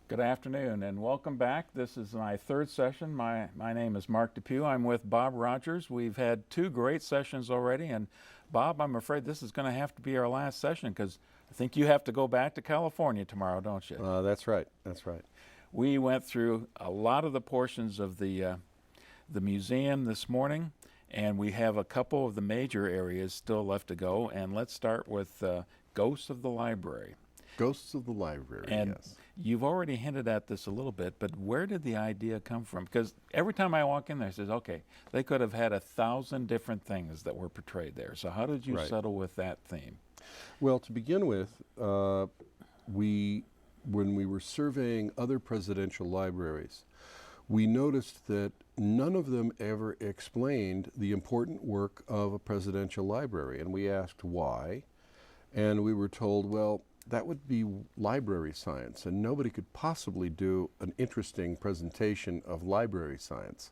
Good afternoon and welcome back. This is my third session. My name is Mark Depew. I'm with Bob Rogers. We've had two great sessions already, and Bob, I'm afraid this is going to have to be our last session because I think you have to go back to California tomorrow, don't you? That's right. That's right. We went through a lot of the portions of the museum this morning, and we have a couple of the major areas still left to go. And let's start with Ghosts of the Library. Ghosts of the Library, And yes. you've already hinted at this a little bit, but where did the idea come from? Because every time I walk in there, it says, okay, they could have had 1,000 different things that were portrayed there. So how did you Right. settle with that theme? Well, to begin with, when we were surveying other presidential libraries, we noticed that none of them ever explained the important work of a presidential library. And we asked why, and we were told, well, that would be library science, and nobody could possibly do an interesting presentation of library science.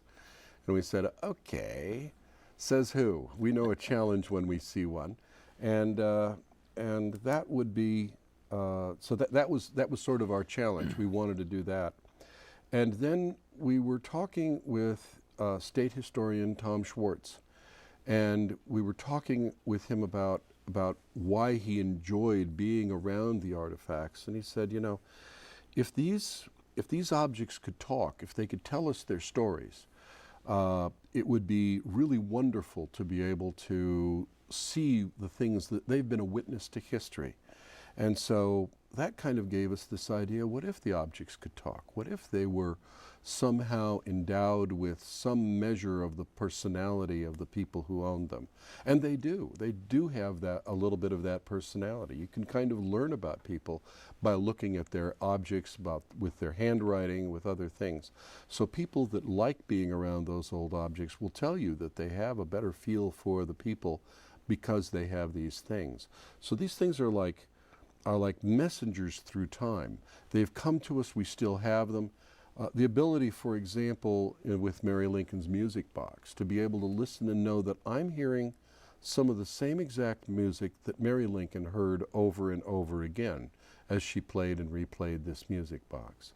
And we said, okay, says who? We know a challenge when we see one. And that would be, that was sort of our challenge. We wanted to do that. And then we were talking with state historian Tom Schwartz, and we were talking with him about why he enjoyed being around the artifacts. And he said, you know, if these objects could talk, if they could tell us their stories, it would be really wonderful to be able to see the things that they've been a witness to history. And so that kind of gave us this idea, what if the objects could talk? What if they were somehow endowed with some measure of the personality of the people who owned them? And they do. They do have that, a little bit of that personality. You can kind of learn about people by looking at their objects, with their handwriting, with other things. So people that like being around those old objects will tell you that they have a better feel for the people because they have these things. So these things are like messengers through time. They've come to us, we still have them. The ability, for example, with Mary Lincoln's music box, to be able to listen and know that I'm hearing some of the same exact music that Mary Lincoln heard over and over again as she played and replayed this music box.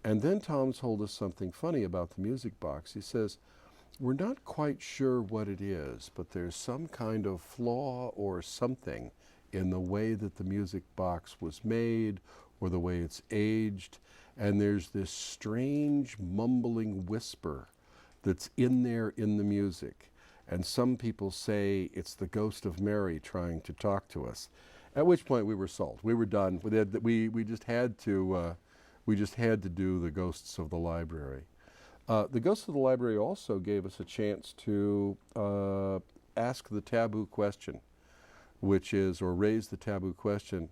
And then Tom told us something funny about the music box. He says, we're not quite sure what it is, but there's some kind of flaw or something in the way that the music box was made or the way it's aged, and there's this strange mumbling whisper that's in there in the music. And some people say it's the ghost of Mary trying to talk to us. At which point we were sold. We were done. We just had to do the Ghosts of the Library. The Ghosts of the Library also gave us a chance to ask the taboo question, which is, or raise the taboo question,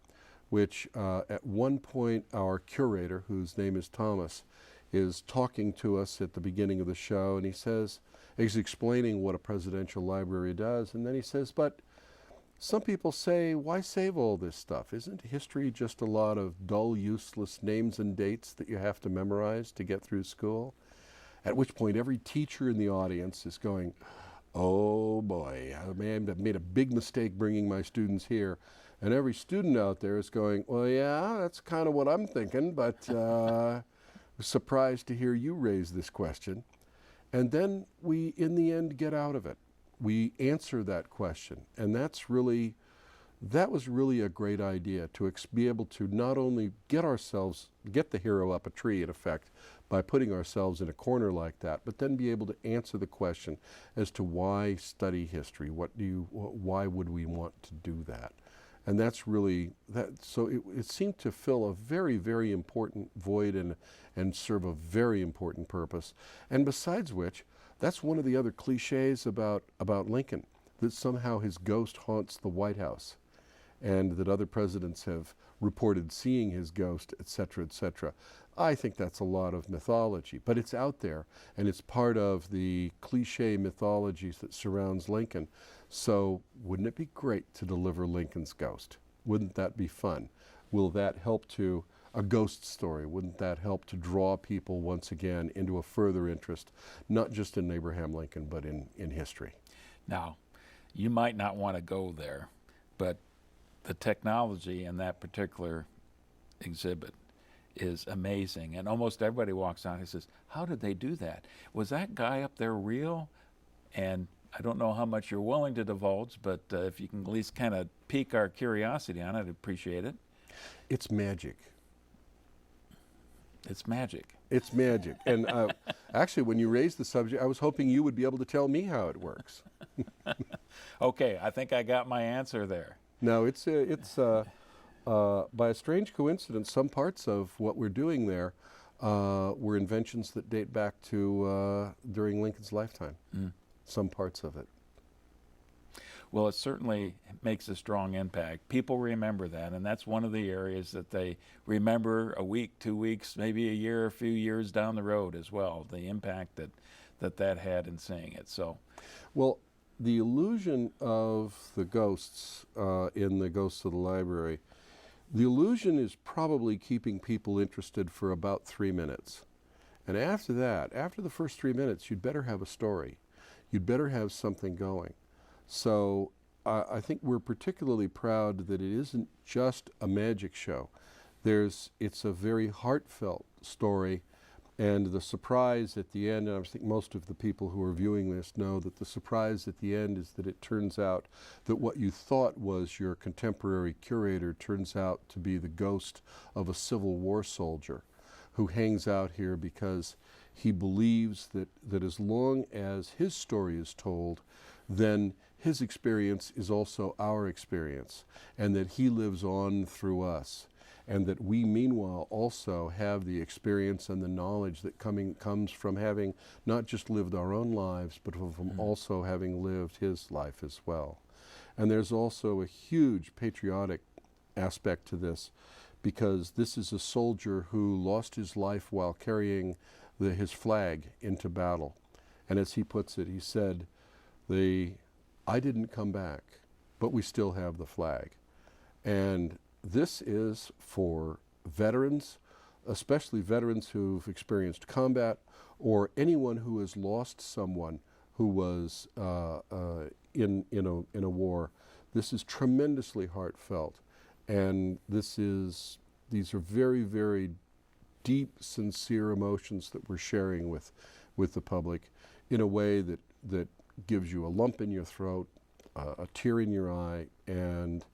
which at one point our curator, whose name is Thomas, is talking to us at the beginning of the show, and he says, he's explaining what a presidential library does, and then he says, but some people say, why save all this stuff? Isn't history just a lot of dull, useless names and dates that you have to memorize to get through school? At which point every teacher in the audience is going, oh boy, I made a big mistake bringing my students here. And every student out there is going, well, yeah, that's kind of what I'm thinking, but surprised to hear you raise this question. And then we, in the end, get out of it. We answer that question. And that was really a great idea, to be able to not only get the hero up a tree, in effect, by putting ourselves in a corner like that, but then be able to answer the question as to why study history. Why would we want to do that? And that's really that. So it seemed to fill a very, very important void and serve a very important purpose. And besides which, that's one of the other cliches about Lincoln, that somehow his ghost haunts the White House, and that other presidents have reported seeing his ghost, et cetera, et cetera. I think that's a lot of mythology, but it's out there, and it's part of the cliche mythologies that surrounds Lincoln. So wouldn't it be great to deliver Lincoln's ghost? Wouldn't that be fun? Will that help to a ghost story? Wouldn't that help to draw people once again into a further interest, not just in Abraham Lincoln, but in history? Now, you might not want to go there, but the technology in that particular exhibit is amazing. And almost everybody walks out and says, how did they do that? Was that guy up there real? And I don't know how much you're willing to divulge, but if you can at least kind of pique our curiosity on it, I'd appreciate it. It's magic. It's magic. It's magic. And actually, when you raised the subject, I was hoping you would be able to tell me how it works. Okay, I think I got my answer there. No, it's by a strange coincidence, some parts of what we're doing there were inventions that date back to during Lincoln's lifetime. Some parts of it. Well, it certainly makes a strong impact. People remember that, and that's one of the areas that they remember a week, 2 weeks, maybe a year, a few years down the road as well, the impact that had in seeing it. So, well, the illusion of the ghosts in the Ghosts of the Library, the illusion is probably keeping people interested for about 3 minutes. And after that, after the first 3 minutes, you'd better have a story. You'd better have something going. So I think we're particularly proud that it isn't just a magic show. It's a very heartfelt story, and the surprise at the end, and I think most of the people who are viewing this know that the surprise at the end is that it turns out that what you thought was your contemporary curator turns out to be the ghost of a Civil War soldier who hangs out here because he believes that as long as his story is told, then his experience is also our experience, and that he lives on through us, and that we meanwhile also have the experience and the knowledge that comes from having not just lived our own lives, but from also having lived his life as well. And there's also a huge patriotic aspect to this, because this is a soldier who lost his life while carrying his flag into battle. And as he puts it, he said, I didn't come back, but we still have the flag. And this is for veterans, especially veterans who've experienced combat, or anyone who has lost someone who was in a war. This is tremendously heartfelt, and these are very, very deep, sincere emotions that we're sharing with the public in a way that gives you a lump in your throat, a tear in your eye, and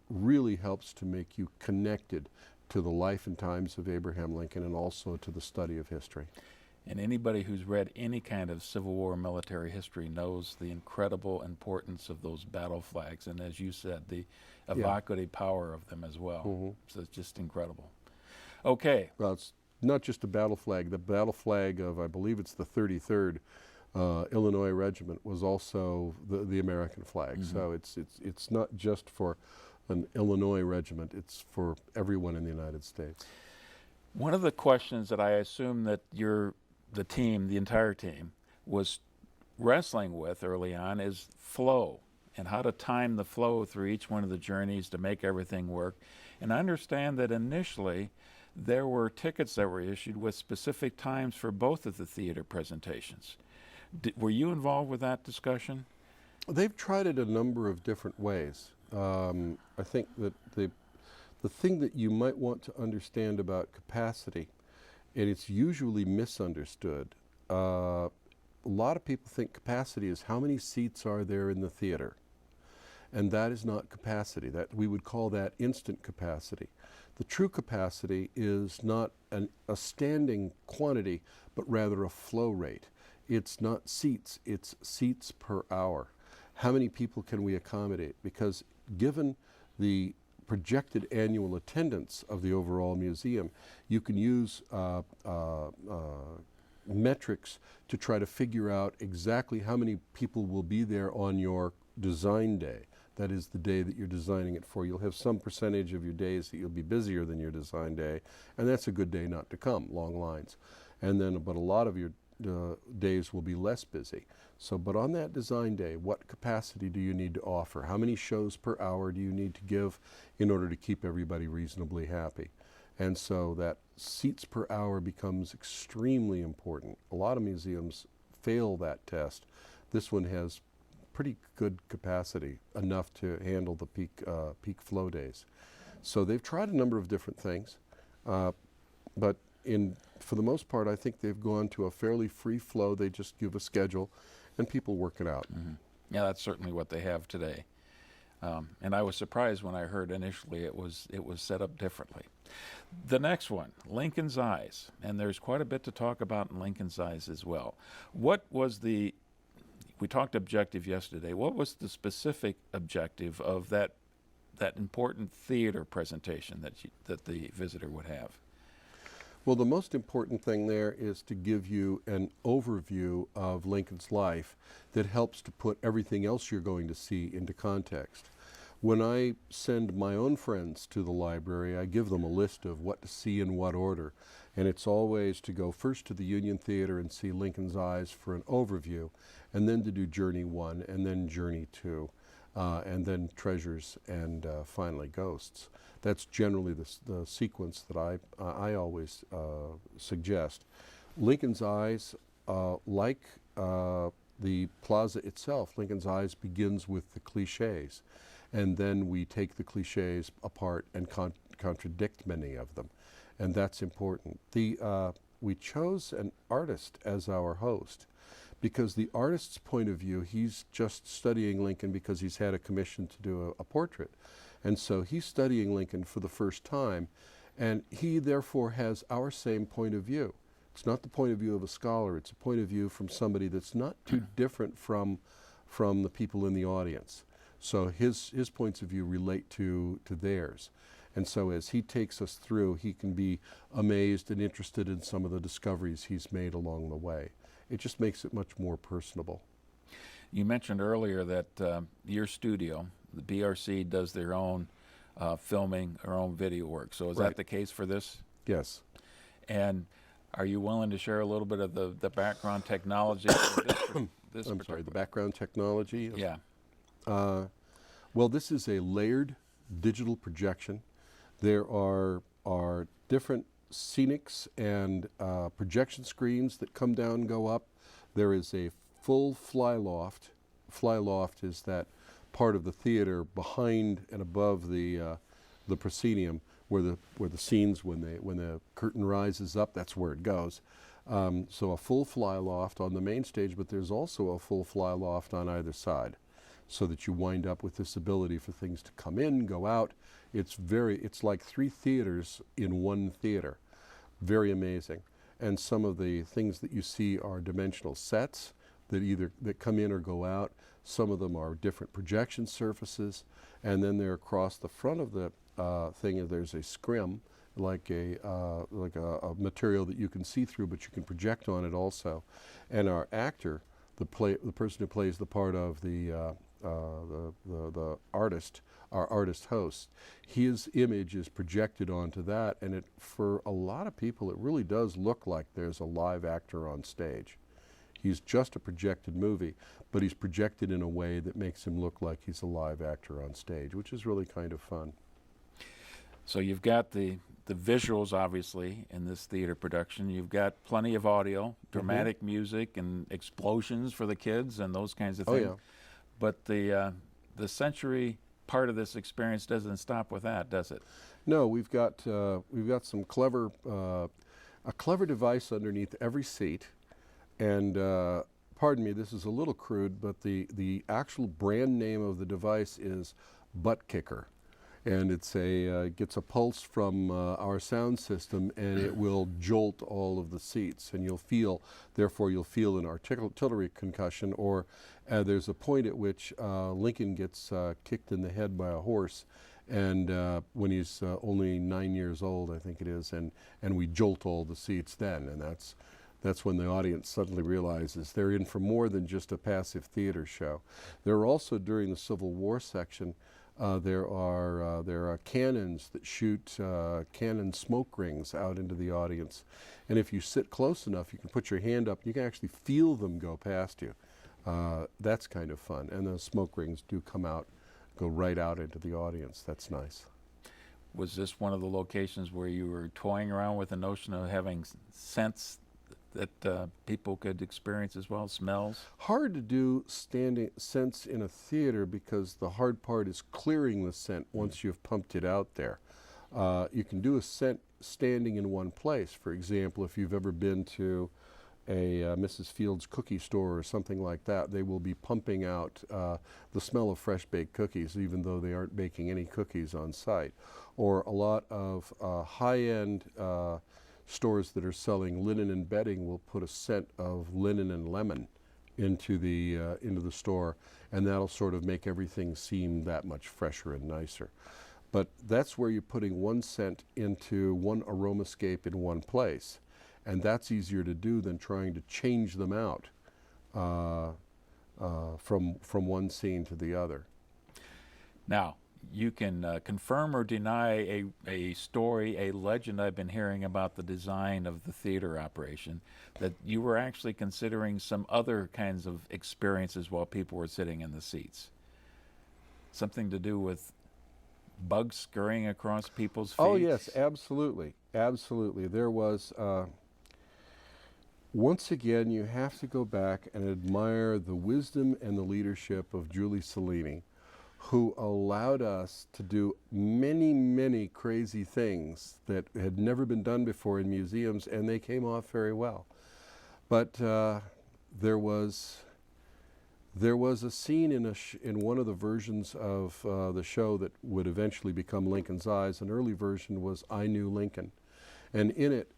really helps to make you connected to the life and times of Abraham Lincoln, and also to the study of history. And anybody who's read any kind of Civil War military history knows the incredible importance of those battle flags, and as you said, the evocative power of them as well. So it's just incredible. Okay. Well, it's not just a battle flag. The battle flag of, I believe it's the 33rd Illinois Regiment, was also the American flag. So it's not just for an Illinois regiment, it's for everyone in the United States. One of the questions that I assume that the entire team, was wrestling with early on is flow, and how to time the flow through each one of the journeys to make everything work. And I understand that initially there were tickets that were issued with specific times for both of the theater presentations. Were you involved with that discussion? They've tried it a number of different ways. I think that the thing that you might want to understand about capacity, and it's usually misunderstood, a lot of people think capacity is how many seats are there in the theater. And that is not capacity. That we would call that instant capacity. The true capacity is not a standing quantity, but rather a flow rate. It's not seats, it's seats per hour. How many people can we accommodate? Because given the projected annual attendance of the overall museum, you can use metrics to try to figure out exactly how many people will be there on your design day. That is the day that you're designing it for. You'll have some percentage of your days that you'll be busier than your design day, and that's a good day not to come, long lines. And then, but a lot of your days will be less busy. So, but on that design day, what capacity do you need to offer? How many shows per hour do you need to give in order to keep everybody reasonably happy? And so that seats per hour becomes extremely important. A lot of museums fail that test. This one has pretty good capacity, enough to handle the peak flow days. So they've tried a number of different things. But for the most part, I think they've gone to a fairly free flow. They just give a schedule, and people work it out. Yeah, that's certainly what they have today. And I was surprised when I heard initially it was set up differently. The next one, Lincoln's Eyes, and there's quite a bit to talk about in Lincoln's Eyes as well. What was we talked objective yesterday. What was the specific objective of that important theater presentation that the visitor would have? Well, the most important thing there is to give you an overview of Lincoln's life that helps to put everything else you're going to see into context. When I send my own friends to the library, I give them a list of what to see in what order. And it's always to go first to the Union Theater and see Lincoln's Eyes for an overview, and then to do Journey 1, and then Journey 2, and then Treasures, and finally Ghosts. That's generally the sequence that I always suggest. Lincoln's Eyes, like the plaza itself, Lincoln's Eyes begins with the cliches, and then we take the cliches apart and contradict many of them, and that's important. We chose an artist as our host because the artist's point of view, he's just studying Lincoln because he's had a commission to do a portrait. And so he's studying Lincoln for the first time, and he therefore has our same point of view. It's not the point of view of a scholar, it's a point of view from somebody that's not too different from the people in the audience. So his points of view relate to theirs. And so as he takes us through, he can be amazed and interested in some of the discoveries he's made along the way. It just makes it much more personable. You mentioned earlier that your studio, the BRC, does their own filming, their own video work. So is that the case for this? Yes. And are you willing to share a little bit of the background technology for this I'm sorry, the background technology? Yeah. Well, this is a layered digital projection. There are different scenics and projection screens that come down and go up. There is a full flyloft. Flyloft is that part of the theater behind and above the proscenium where the scenes, when the curtain rises up, that's where it goes. So a full flyloft on the main stage, but there's also a full flyloft on either side, so that you wind up with this ability for things to come in, go out. It's like 3 theaters in one theater. Very amazing. And some of the things that you see are dimensional sets that come in or go out. Some of them are different projection surfaces, and then they're across the front of the thing. There's a scrim, like a material that you can see through, but you can project on it also. And our actor, the person who plays the part of the artist, our artist host, his image is projected onto that, and for a lot of people it really does look like there's a live actor on stage. He's just a projected movie, but he's projected in a way that makes him look like he's a live actor on stage, which is really kind of fun. So you've got the visuals, obviously, in this theater production. You've got plenty of audio, dramatic music, and explosions for the kids and those kinds of things. Oh, yeah. But the sensory part of this experience doesn't stop with that, does it? No, we've got some clever a clever device underneath every seat, and pardon me, this is a little crude, but the actual brand name of the device is Butt Kicker. And it gets a pulse from our sound system, and it will jolt all of the seats, and therefore you'll feel an artillery concussion, or there's a point at which Lincoln gets kicked in the head by a horse, and when he's only 9 years old, I think it is, and we jolt all the seats then, and that's when the audience suddenly realizes they're in for more than just a passive theater show. There are also, during the Civil War section, there are cannons that shoot cannon smoke rings out into the audience. And if you sit close enough, you can put your hand up, you can actually feel them go past you. That's kind of fun. And those smoke rings do go right out into the audience. That's nice. Was this one of the locations where you were toying around with the notion of having scents that people could experience as well, smells? Hard to do scents in a theater because the hard part is clearing the scent once you've pumped it out there. You can do a scent standing in one place. For example, if you've ever been to a Mrs. Fields cookie store or something like that, they will be pumping out the smell of fresh baked cookies, even though they aren't baking any cookies on site. Or a lot of high-end stores that are selling linen and bedding will put a scent of linen and lemon into the store, and that'll sort of make everything seem that much fresher and nicer. But that's where you're putting one scent into one aromascape in one place. And that's easier to do than trying to change them out from one scene to the other. Now, you can confirm or deny a story, a legend I've been hearing about the design of the theater operation, that you were actually considering some other kinds of experiences while people were sitting in the seats. Something to do with bugs scurrying across people's feet? Oh, yes, absolutely. Absolutely. There was... Once again, you have to go back and admire the wisdom and the leadership of Julie Cellini, who allowed us to do many, many crazy things that had never been done before in museums, and they came off very well. But there was a scene in one of the versions of the show that would eventually become Lincoln's Eyes. An early version was I Knew Lincoln, and in it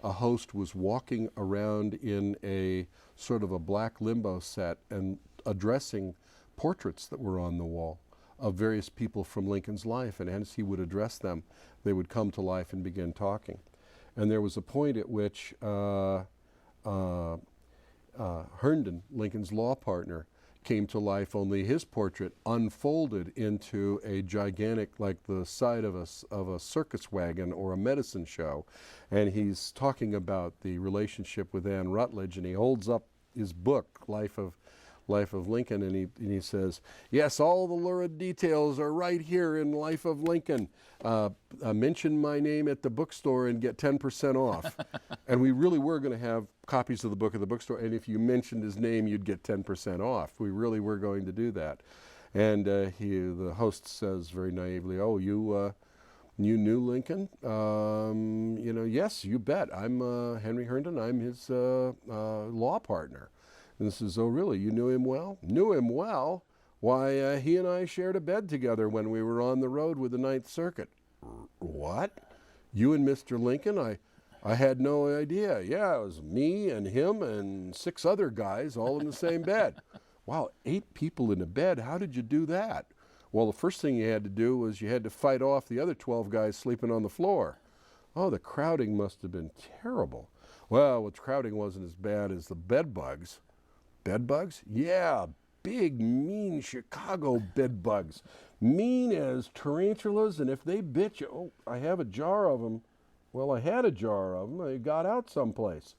a host was walking around in a sort of a black limbo set and addressing portraits that were on the wall of various people from Lincoln's life. And as he would address them, they would come to life and begin talking. And there was a point at which Herndon, Lincoln's law partner, came to life, only his portrait unfolded into a gigantic, like the side of a circus wagon or a medicine show. And he's talking about the relationship with Anne Rutledge, and he holds up his book, Life of Lincoln, and he says, yes, all the lurid details are right here in Life of Lincoln. Mention my name at the bookstore and get 10% off. And we really were going to have copies of the book at the bookstore, and if you mentioned his name, you'd get 10% off. We really were going to do that. And the host says very naively, oh, you knew Lincoln? Yes, you bet. I'm Henry Herndon. I'm his law partner. And this is, oh, really? You knew him well? Knew him well? Why, he and I shared a bed together when we were on the road with the Ninth Circuit. What? You and Mr. Lincoln? I had no idea. Yeah, it was me and him and 6 other guys all in the same bed. Wow, 8 people in a bed. How did you do that? Well, the first thing you had to do was you had to fight off the other 12 guys sleeping on the floor. Oh, the crowding must have been terrible. Well, the crowding wasn't as bad as the bed bugs. Bed bugs? Yeah, big, mean Chicago bed bugs. Mean as tarantulas, and if they bit you, oh, I have a jar of them. Well, I had a jar of them. They got out someplace.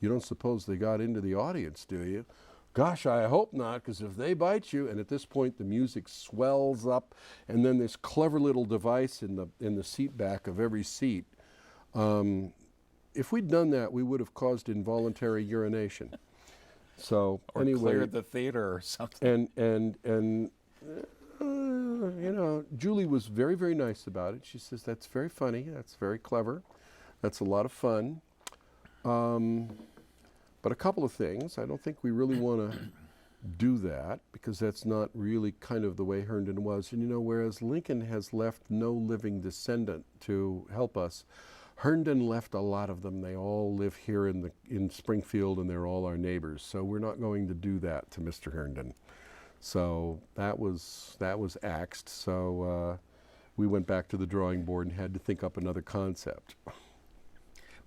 You don't suppose they got into the audience, do you? Gosh, I hope not, because if they bite you, and at this point the music swells up, and then this clever little device in the seat back of every seat. If we'd done that, we would have caused involuntary urination. So or anyway, cleared the theater or something. And Julie was very, very nice about it. She says, that's very funny, that's very clever, that's a lot of fun. But a couple of things, I don't think we really want to do that, because that's not really kind of the way Herndon was. And whereas Lincoln has left no living descendant to help us, Herndon left a lot of them. They all live here in Springfield, and they're all our neighbors. So we're not going to do that to Mr. Herndon. So that was axed. So we went back to the drawing board and had to think up another concept.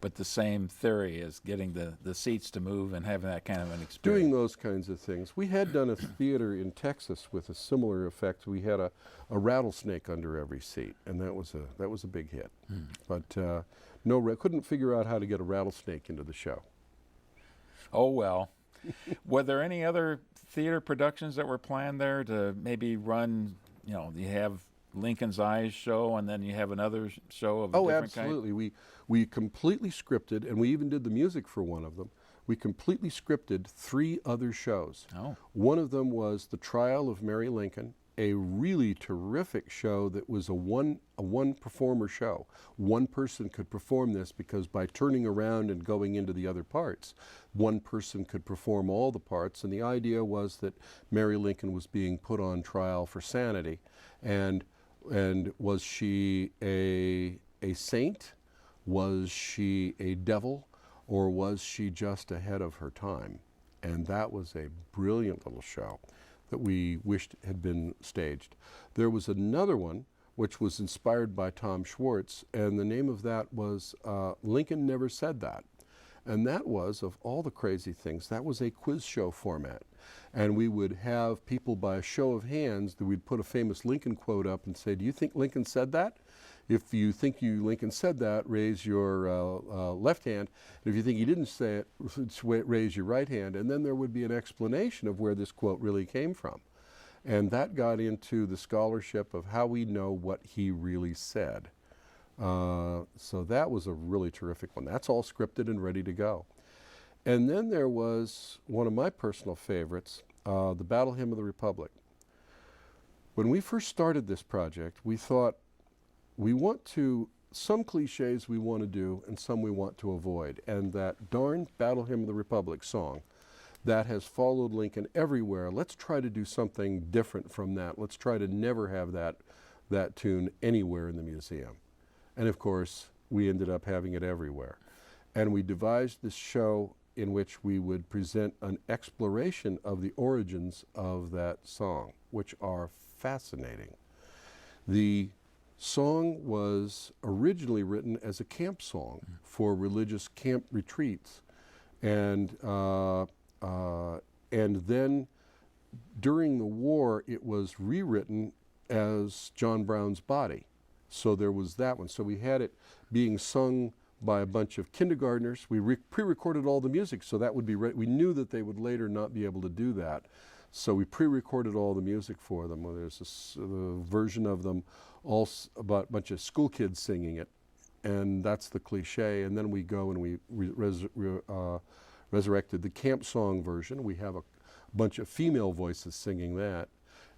But the same theory is getting the seats to move and having that kind of an experience. Doing those kinds of things. We had done a theater in Texas with a similar effect. We had a rattlesnake under every seat, and that was a big hit. But couldn't figure out how to get a rattlesnake into the show. Oh, well. Were there any other theater productions that were planned there to maybe run, you have Lincoln's Eyes show, and then you have another show of a different kind? Oh, absolutely. We completely scripted, and we even did the music for one of them. We completely scripted 3 other shows. Oh. One of them was The Trial of Mary Lincoln, a really terrific show that was a one performer show. One person could perform this because by turning around and going into the other parts, one person could perform all the parts. And the idea was that Mary Lincoln was being put on trial for sanity, and was she a saint? Was she a devil? Or was she just ahead of her time? And that was a brilliant little show that we wished had been staged. There was another one which was inspired by Tom Schwartz, and the name of that was Lincoln Never Said That. And that was, of all the crazy things, that was a quiz show format. And we would have people by a show of hands, that we'd put a famous Lincoln quote up and say, do you think Lincoln said that? If you think Lincoln said that, raise your left hand. And if you think he didn't say it, raise your right hand. And then there would be an explanation of where this quote really came from. And that got into the scholarship of how we know what he really said. So that was a really terrific one. That's all scripted and ready to go. And then there was one of my personal favorites, the Battle Hymn of the Republic. When we first started this project, we thought, some cliches we want to do and some we want to avoid. And that darn Battle Hymn of the Republic song that has followed Lincoln everywhere, let's try to do something different from that. Let's try to never have that tune anywhere in the museum. And of course, we ended up having it everywhere. And we devised this show in which we would present an exploration of the origins of that song, which are fascinating. The song was originally written as a camp song for religious camp retreats, and then during the war it was rewritten as John Brown's Body. So there was that one. So we had it being sung by a bunch of kindergartners. We pre-recorded all the music, so that would be we knew that they would later not be able to do that. So we pre-recorded all the music for them. Well, there's a version of them, all about a bunch of school kids singing it, and that's the cliche. And then we go and we resurrected the camp song version. We have a bunch of female voices singing that.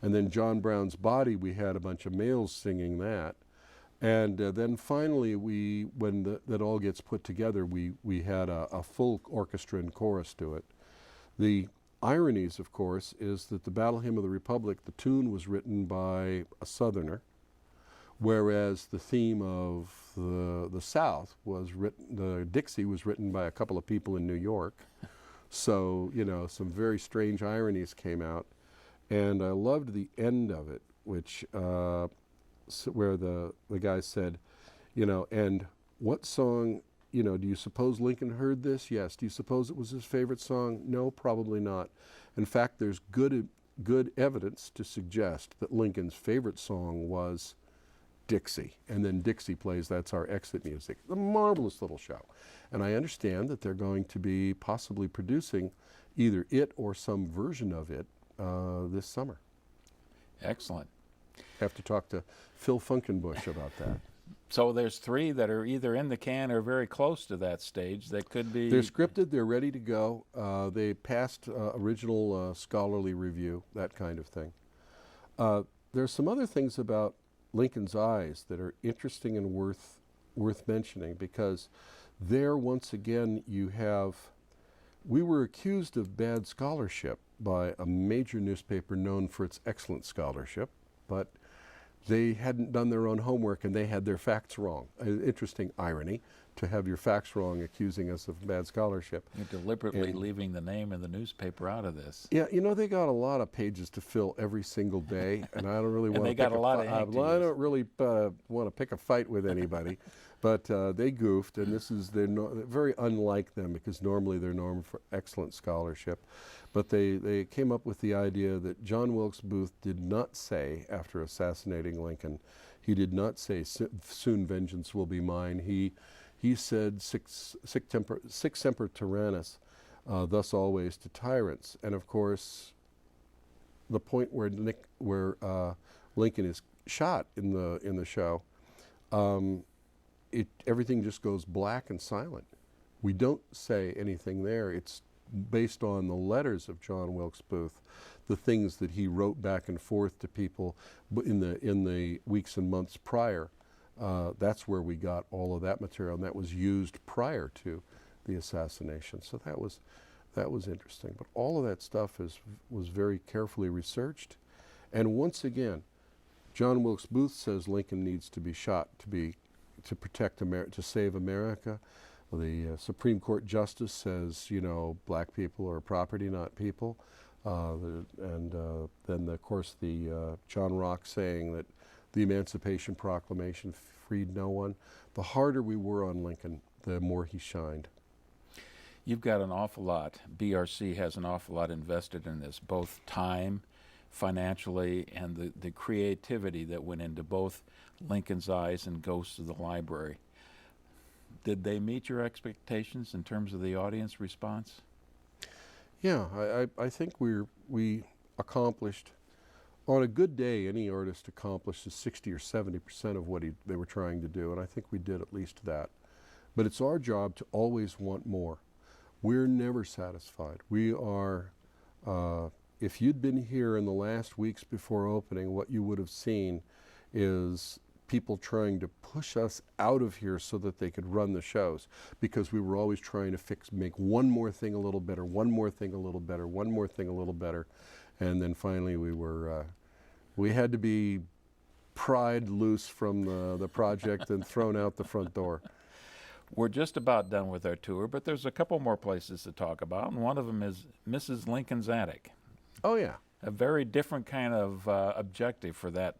And then John Brown's Body, we had a bunch of males singing that. And then finally, when that all gets put together, we had a full orchestra and chorus to it. The ironies, of course, is that the Battle Hymn of the Republic, the tune was written by a Southerner, whereas the theme of the South was written, the Dixie was written by a couple of people in New York. So, you know, some very strange ironies came out. And I loved the end of it, which, where the guy said, you know, and what song, you know, do you suppose Lincoln heard this? Yes. Do you suppose it was his favorite song? No, probably not. In fact, there's good evidence to suggest that Lincoln's favorite song was Dixie. And then Dixie plays, that's our exit music. A marvelous little show. And I understand that they're going to be possibly producing either it or some version of it this summer. Excellent. Have to talk to Phil Funkenbush about that. So there's 3 that are either in the can or very close to that stage that could be... They're scripted, they're ready to go. They passed original scholarly review, that kind of thing. There's some other things about Lincoln's Eyes that are interesting and worth mentioning, because there, once again, you have... We were accused of bad scholarship by a major newspaper known for its excellent scholarship, but they hadn't done their own homework and they had their facts wrong. Interesting irony to have your facts wrong accusing us of bad scholarship. You're deliberately leaving the name of the newspaper out of this. Yeah, you know, they got a lot of pages to fill every single day, and I don't really want to they got a lot of ink to use. I don't really want to pick a fight with anybody, but they goofed, and they're very unlike them, because normally they're known for excellent scholarship. But they came up with the idea that John Wilkes Booth did not say, after assassinating Lincoln, he did not say, soon vengeance will be mine. He said, sic semper tyrannis, thus always to tyrants. And of course, the point where Lincoln is shot in the show, everything just goes black and silent. We don't say anything there. It's based on the letters of John Wilkes Booth, the things that he wrote back and forth to people in the weeks and months prior. That's where we got all of that material, and that was used prior to the assassination. So that was interesting. But all of that stuff was very carefully researched. And once again, John Wilkes Booth says Lincoln needs to be shot to protect America, to save America. The Supreme Court Justice says, black people are property, not people. Then, of course, the John Rock saying that the Emancipation Proclamation freed no one. The harder we were on Lincoln, the more he shined. You've got an awful lot. BRC has an awful lot invested in this, both time, financially, and the creativity that went into both Lincoln's Eyes and Ghosts of the Library. Did they meet your expectations in terms of the audience response? Yeah, I think we accomplished, on a good day, any artist accomplishes 60 or 70% of what they were trying to do, and I think we did at least that. But it's our job to always want more. We're never satisfied. We are, if you'd been here in the last weeks before opening, what you would have seen is people trying to push us out of here so that they could run the shows, because we were always trying to make one more thing a little better, one more thing a little better, one more thing a little better. And then finally we had to be pried loose from the project and thrown out the front door. We're just about done with our tour, but there's a couple more places to talk about, and one of them is Mrs. Lincoln's Attic. Oh yeah. A very different kind of objective for that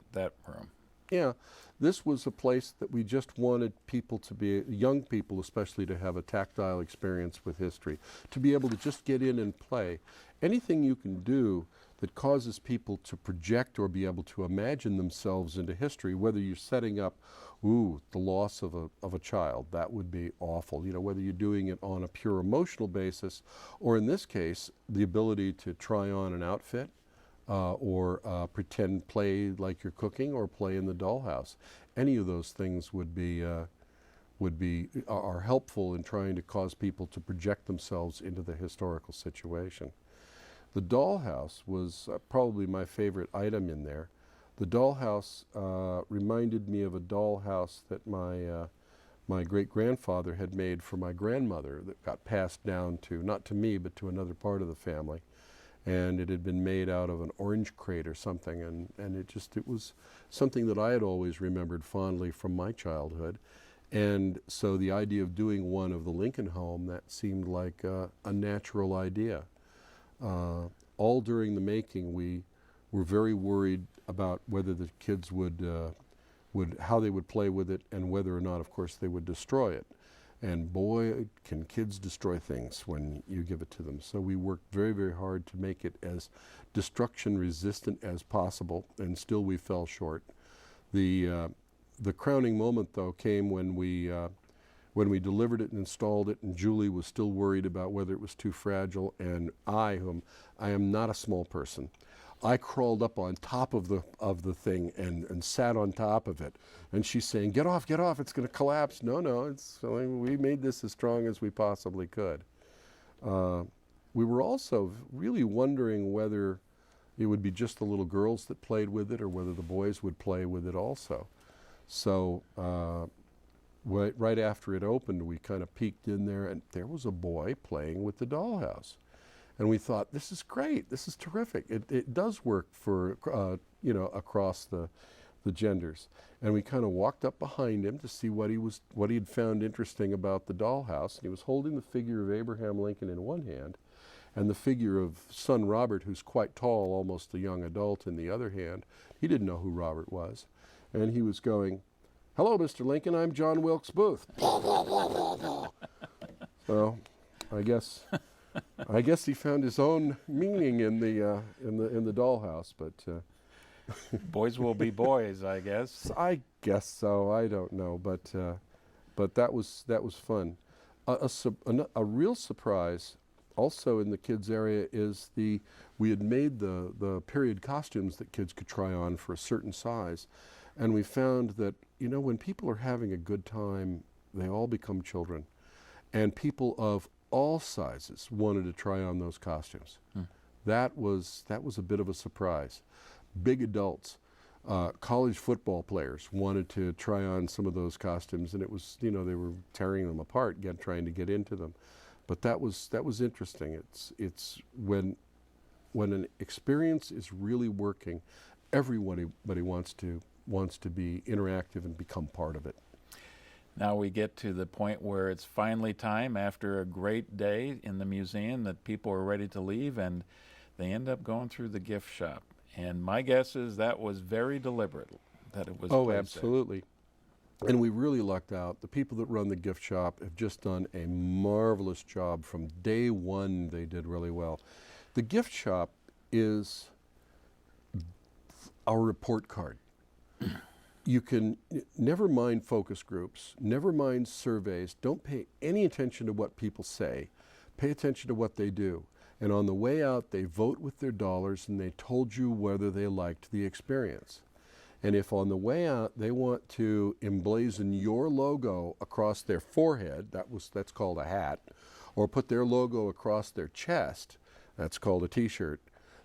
room. Yeah, this was a place that we just wanted people to be, young people especially, to have a tactile experience with history, to be able to just get in and play. Anything you can do that causes people to project or be able to imagine themselves into history, whether you're setting up, the loss of a child, that would be awful. Whether you're doing it on a pure emotional basis, or in this case, the ability to try on an outfit, or pretend play like you're cooking, or play in the dollhouse. Any of those things are helpful in trying to cause people to project themselves into the historical situation. The dollhouse was probably my favorite item in there. The dollhouse reminded me of a dollhouse that my great-grandfather had made for my grandmother that got passed down to, not to me, but to another part of the family. And it had been made out of an orange crate or something, and it was something that I had always remembered fondly from my childhood. And so the idea of doing one of the Lincoln home, that seemed like a natural idea. All during the making, we were very worried about whether the kids how they would play with it, and whether or not, of course, they would destroy it. And boy, can kids destroy things when you give it to them. So we worked very, very hard to make it as destruction resistant as possible, and still we fell short. The crowning moment, though, came when we delivered it and installed it, and Julie was still worried about whether it was too fragile, and I am not a small person, I crawled up on top of the thing and sat on top of it. And she's saying, get off, it's going to collapse. No, we made this as strong as we possibly could. We were also really wondering whether it would be just the little girls that played with it, or whether the boys would play with it also. So right after it opened, we kind of peeked in there, and there was a boy playing with the dollhouse. And we thought, this is great, this is terrific. It does work for, across the genders. And we kind of walked up behind him to see what he had found interesting about the dollhouse. And he was holding the figure of Abraham Lincoln in one hand, and the figure of son Robert, who's quite tall, almost a young adult, in the other hand. He didn't know who Robert was. And he was going, hello, Mr. Lincoln, I'm John Wilkes Booth. So, I guess he found his own meaning in the dollhouse, but boys will be boys, I guess. I guess so. I don't know, but that was fun. A real surprise, also in the kids area, is we had made the period costumes that kids could try on for a certain size, and we found that when people are having a good time, they all become children, and people of all sizes wanted to try on those costumes. That was a bit of a surprise. Big adults, college football players wanted to try on some of those costumes, and it was, they were tearing them apart, trying to get into them. But that was interesting. It's when an experience is really working, everybody wants to be interactive and become part of it. Now we get to the point where it's finally time, after a great day in the museum, that people are ready to leave, and they end up going through the gift shop. And my guess is that was very deliberate, that it was Oh, placed there. absolutely. And we really lucked out. The people that run the gift shop have just done a marvelous job. From day one, they did really well. The gift shop is our report card. You can never mind focus groups, never mind surveys. Don't pay any attention to what people say. Pay attention to what they do. And on the way out, they vote with their dollars, and they told you whether they liked the experience. And if on the way out they want to emblazon your logo across their forehead, that's called a hat, or put their logo across their chest, that's called a t-shirt,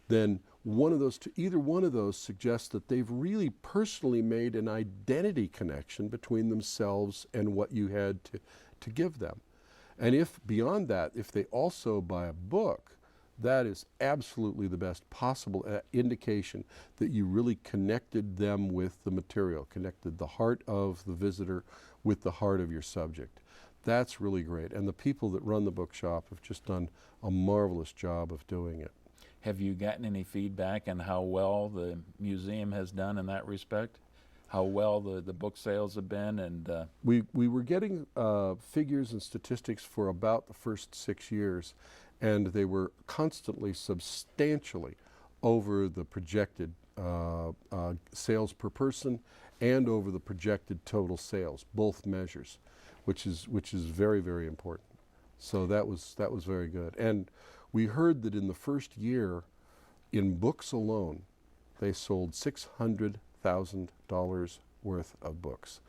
then either one of those suggests that they've really personally made an identity connection between themselves and what you had to give them. And if beyond that, if they also buy a book, that is absolutely the best possible indication that you really connected them with the material, connected the heart of the visitor with the heart of your subject. That's really great. And the people that run the bookshop have just done a marvelous job of doing it. Have you gotten any feedback on how well the museum has done in that respect? How well the book sales have been? And we were getting figures and statistics for about the first 6 years, and they were constantly substantially over the projected sales per person and over the projected total sales, both measures, which is very, very important. So that was very good. And we heard that in the first year, in books alone, they sold $600,000 worth of books.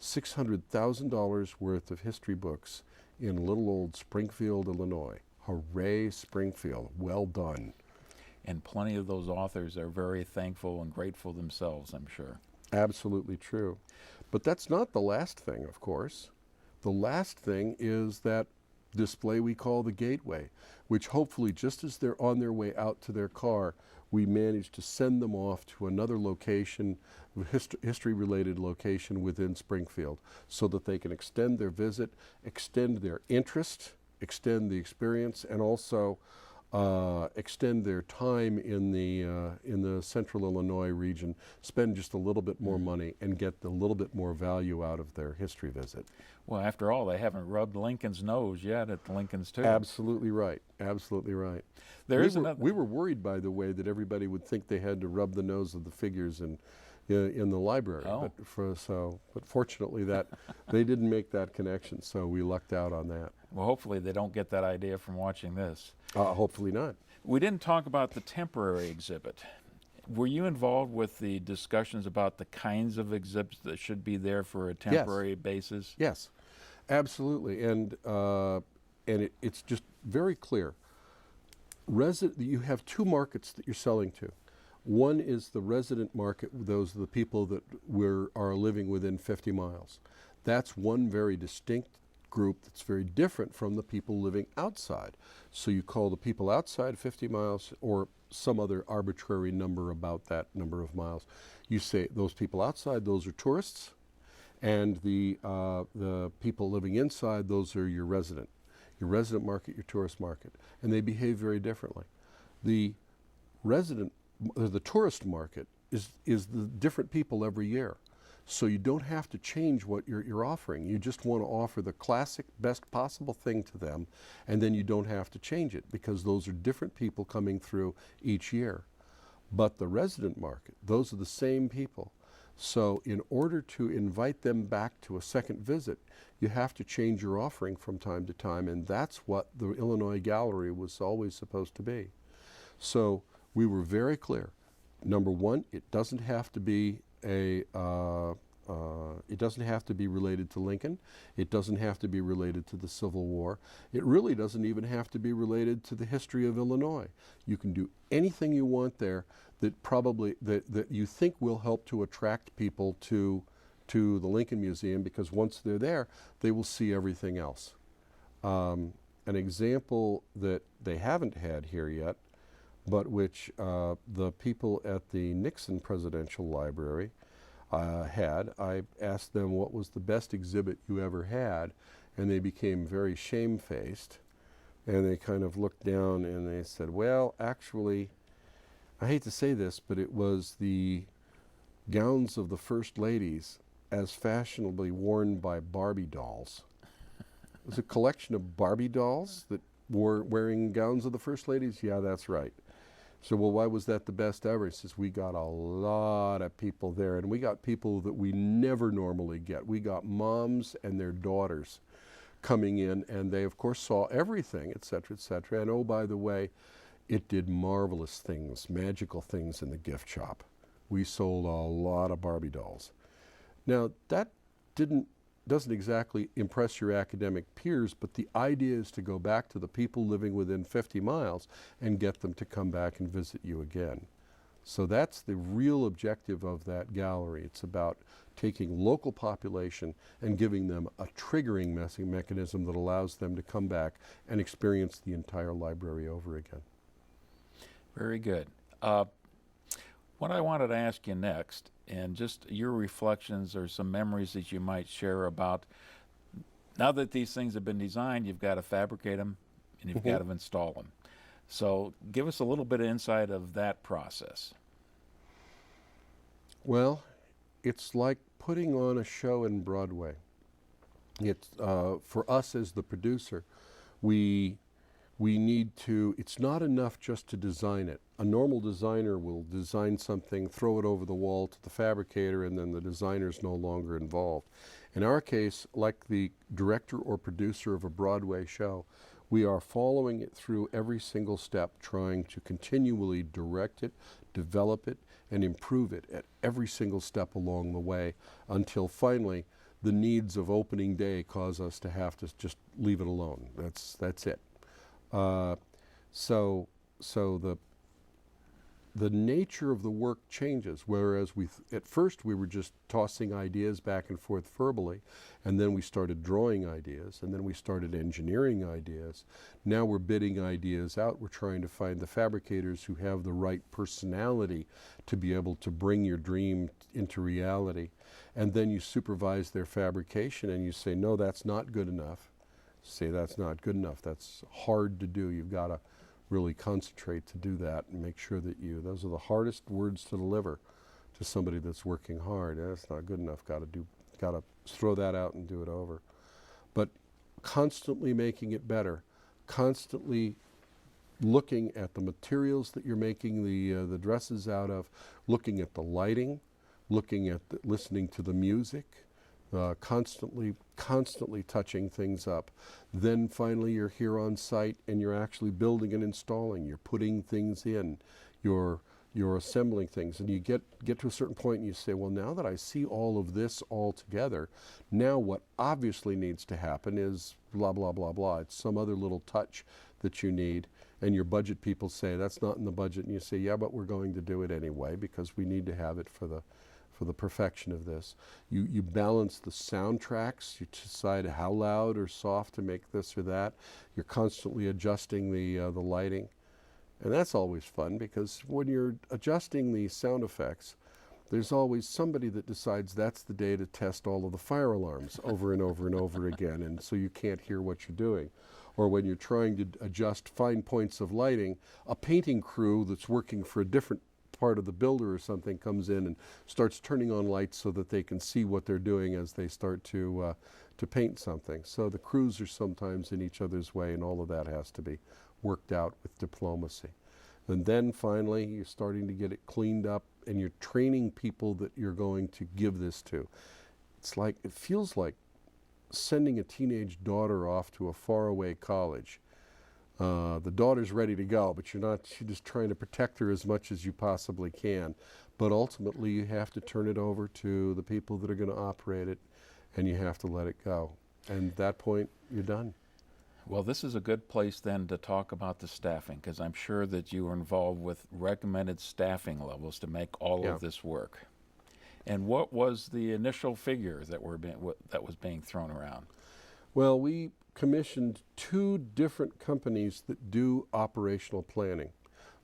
$600,000 worth of history books in little old Springfield, Illinois. Hooray, Springfield. Well done. and plenty of those authors are very thankful and grateful themselves, I'm sure. Absolutely true. But that's not the last thing, of course. The last thing is that display we call the Gateway, which hopefully just as they're on their way out to their car, we manage to send them off to another location, history-related location within Springfield, so that they can extend their visit, extend their interest, extend the experience, and also extend their time in the central Illinois region, spend just a little bit more money, and get a little bit more value out of their history visit. Well, after all, they haven't rubbed Lincoln's nose yet at Lincoln's Tomb. Absolutely right. Absolutely right. We were worried, by the way, that everybody would think they had to rub the nose of the figures in the library. Oh. But fortunately, that they didn't make that connection, so we lucked out on that. Well, hopefully they don't get that idea from watching this. Hopefully not. We didn't talk about the temporary exhibit. Were you involved with the discussions about the kinds of exhibits that should be there for a temporary basis? Yes, absolutely. And it's just very clear. You have two markets that you're selling to. One is the resident market. Those are the people that are living within 50 miles. That's one very distinct group that's very different from the people living outside. So you call the people outside 50 miles or some other arbitrary number about that number of miles. You say those people outside, those are tourists, and the people living inside, those are your resident market, your tourist market, and they behave very differently. The tourist market is the different people every year. So you don't have to change what you're offering. You just want to offer the classic, best possible thing to them, and then you don't have to change it because those are different people coming through each year. But the resident market, those are the same people. So in order to invite them back to a second visit, you have to change your offering from time to time, and that's what the Illinois Gallery was always supposed to be. So we were very clear. Number one, it doesn't have to be a It doesn't have to be related to Lincoln. It doesn't have to be related to the Civil War. It really doesn't even have to be related to the history of Illinois. You can do anything you want there that probably that you think will help to attract people to the Lincoln Museum, because once they're there, they will see everything else. An example that they haven't had here yet, but which the people at the Nixon Presidential Library had. I asked them what was the best exhibit you ever had, and they became very shamefaced, and they kind of looked down and they said, well, actually, I hate to say this, but it was the gowns of the first ladies as fashionably worn by Barbie dolls. It was a collection of Barbie dolls that were wearing gowns of the first ladies? Yeah, that's right. So, well, why was that the best ever? He says, we got a lot of people there, and we got people that we never normally get. We got moms and their daughters coming in, and they, of course, saw everything, et cetera, et cetera. And, oh, by the way, it did marvelous things, magical things in the gift shop. We sold a lot of Barbie dolls. Now, that doesn't exactly impress your academic peers, but the idea is to go back to the people living within 50 miles and get them to come back and visit you again. So that's the real objective of that gallery. It's about taking local population and giving them a triggering mechanism that allows them to come back and experience the entire library over again. Very good. What I wanted to ask you next, and just your reflections or some memories that you might share about, now that these things have been designed, you've got to fabricate them and you've got to install them. So give us a little bit of insight of that process. Well, it's like putting on a show in Broadway. It's for us as the producer, we need to, it's not enough just to design it. A normal designer will design something, throw it over the wall to the fabricator, and then the designer's no longer involved. In our case, like the director or producer of a Broadway show, we are following it through every single step, trying to continually direct it, develop it, and improve it at every single step along the way, until finally the needs of opening day cause us to have to just leave it alone. That's it. So the nature of the work changes, whereas at first we were just tossing ideas back and forth verbally, and then we started drawing ideas, and then we started engineering ideas. Now we're bidding ideas out. We're trying to find the fabricators who have the right personality to be able to bring your dream into reality. And then you supervise their fabrication and you say, no, that's not good enough. Say that's not good enough. That's hard to do. You've got to really concentrate to do that and make sure that those are the hardest words to deliver to somebody that's working hard. That's not good enough. Got to throw that out and do it over. But constantly making it better, constantly looking at the materials that you're making the dresses out of, looking at the lighting, listening to the music, constantly touching things up. Then finally you're here on site and you're actually building and installing. You're putting things in. You're assembling things. And you get to a certain point and you say, well, now that I see all of this all together, now what obviously needs to happen is blah, blah, blah, blah. It's some other little touch that you need. And your budget people say, that's not in the budget. And you say, yeah, but we're going to do it anyway because we need to have it for the perfection of this. You balance the soundtracks. You decide how loud or soft to make this or that. You're constantly adjusting the lighting. And that's always fun because when you're adjusting the sound effects, there's always somebody that decides that's the day to test all of the fire alarms over and over and over again, and so you can't hear what you're doing. Or when you're trying to adjust fine points of lighting, a painting crew that's working for a different part of the builder or something comes in and starts turning on lights so that they can see what they're doing as they start to paint something. So the crews are sometimes in each other's way, and all of that has to be worked out with diplomacy. And then finally, you're starting to get it cleaned up, and you're training people that you're going to give this to. It feels like sending a teenage daughter off to a faraway college. The daughter's ready to go, but you're just trying to protect her as much as you possibly can. But ultimately, you have to turn it over to the people that are going to operate it, and you have to let it go. And at that point, you're done. Well, this is a good place then to talk about the staffing, because I'm sure that you were involved with recommended staffing levels to make all Yeah. of this work. And what was the initial figure that that was being thrown around? Well, we commissioned 2 different companies that do operational planning.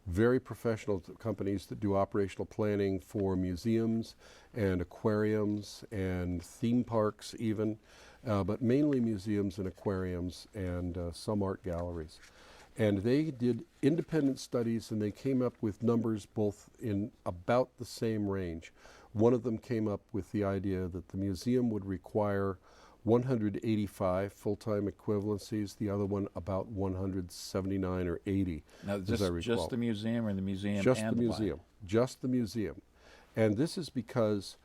Very professional companies that do operational planning for museums and aquariums and theme parks even, but mainly museums and aquariums and some art galleries. And they did independent studies, and they came up with numbers both in about the same range. One of them came up with the idea that the museum would require 185 full-time equivalencies, the other one about 179 or 80, Now, as I recall. just the museum or the museum Just and the museum. Just the museum. And this is because,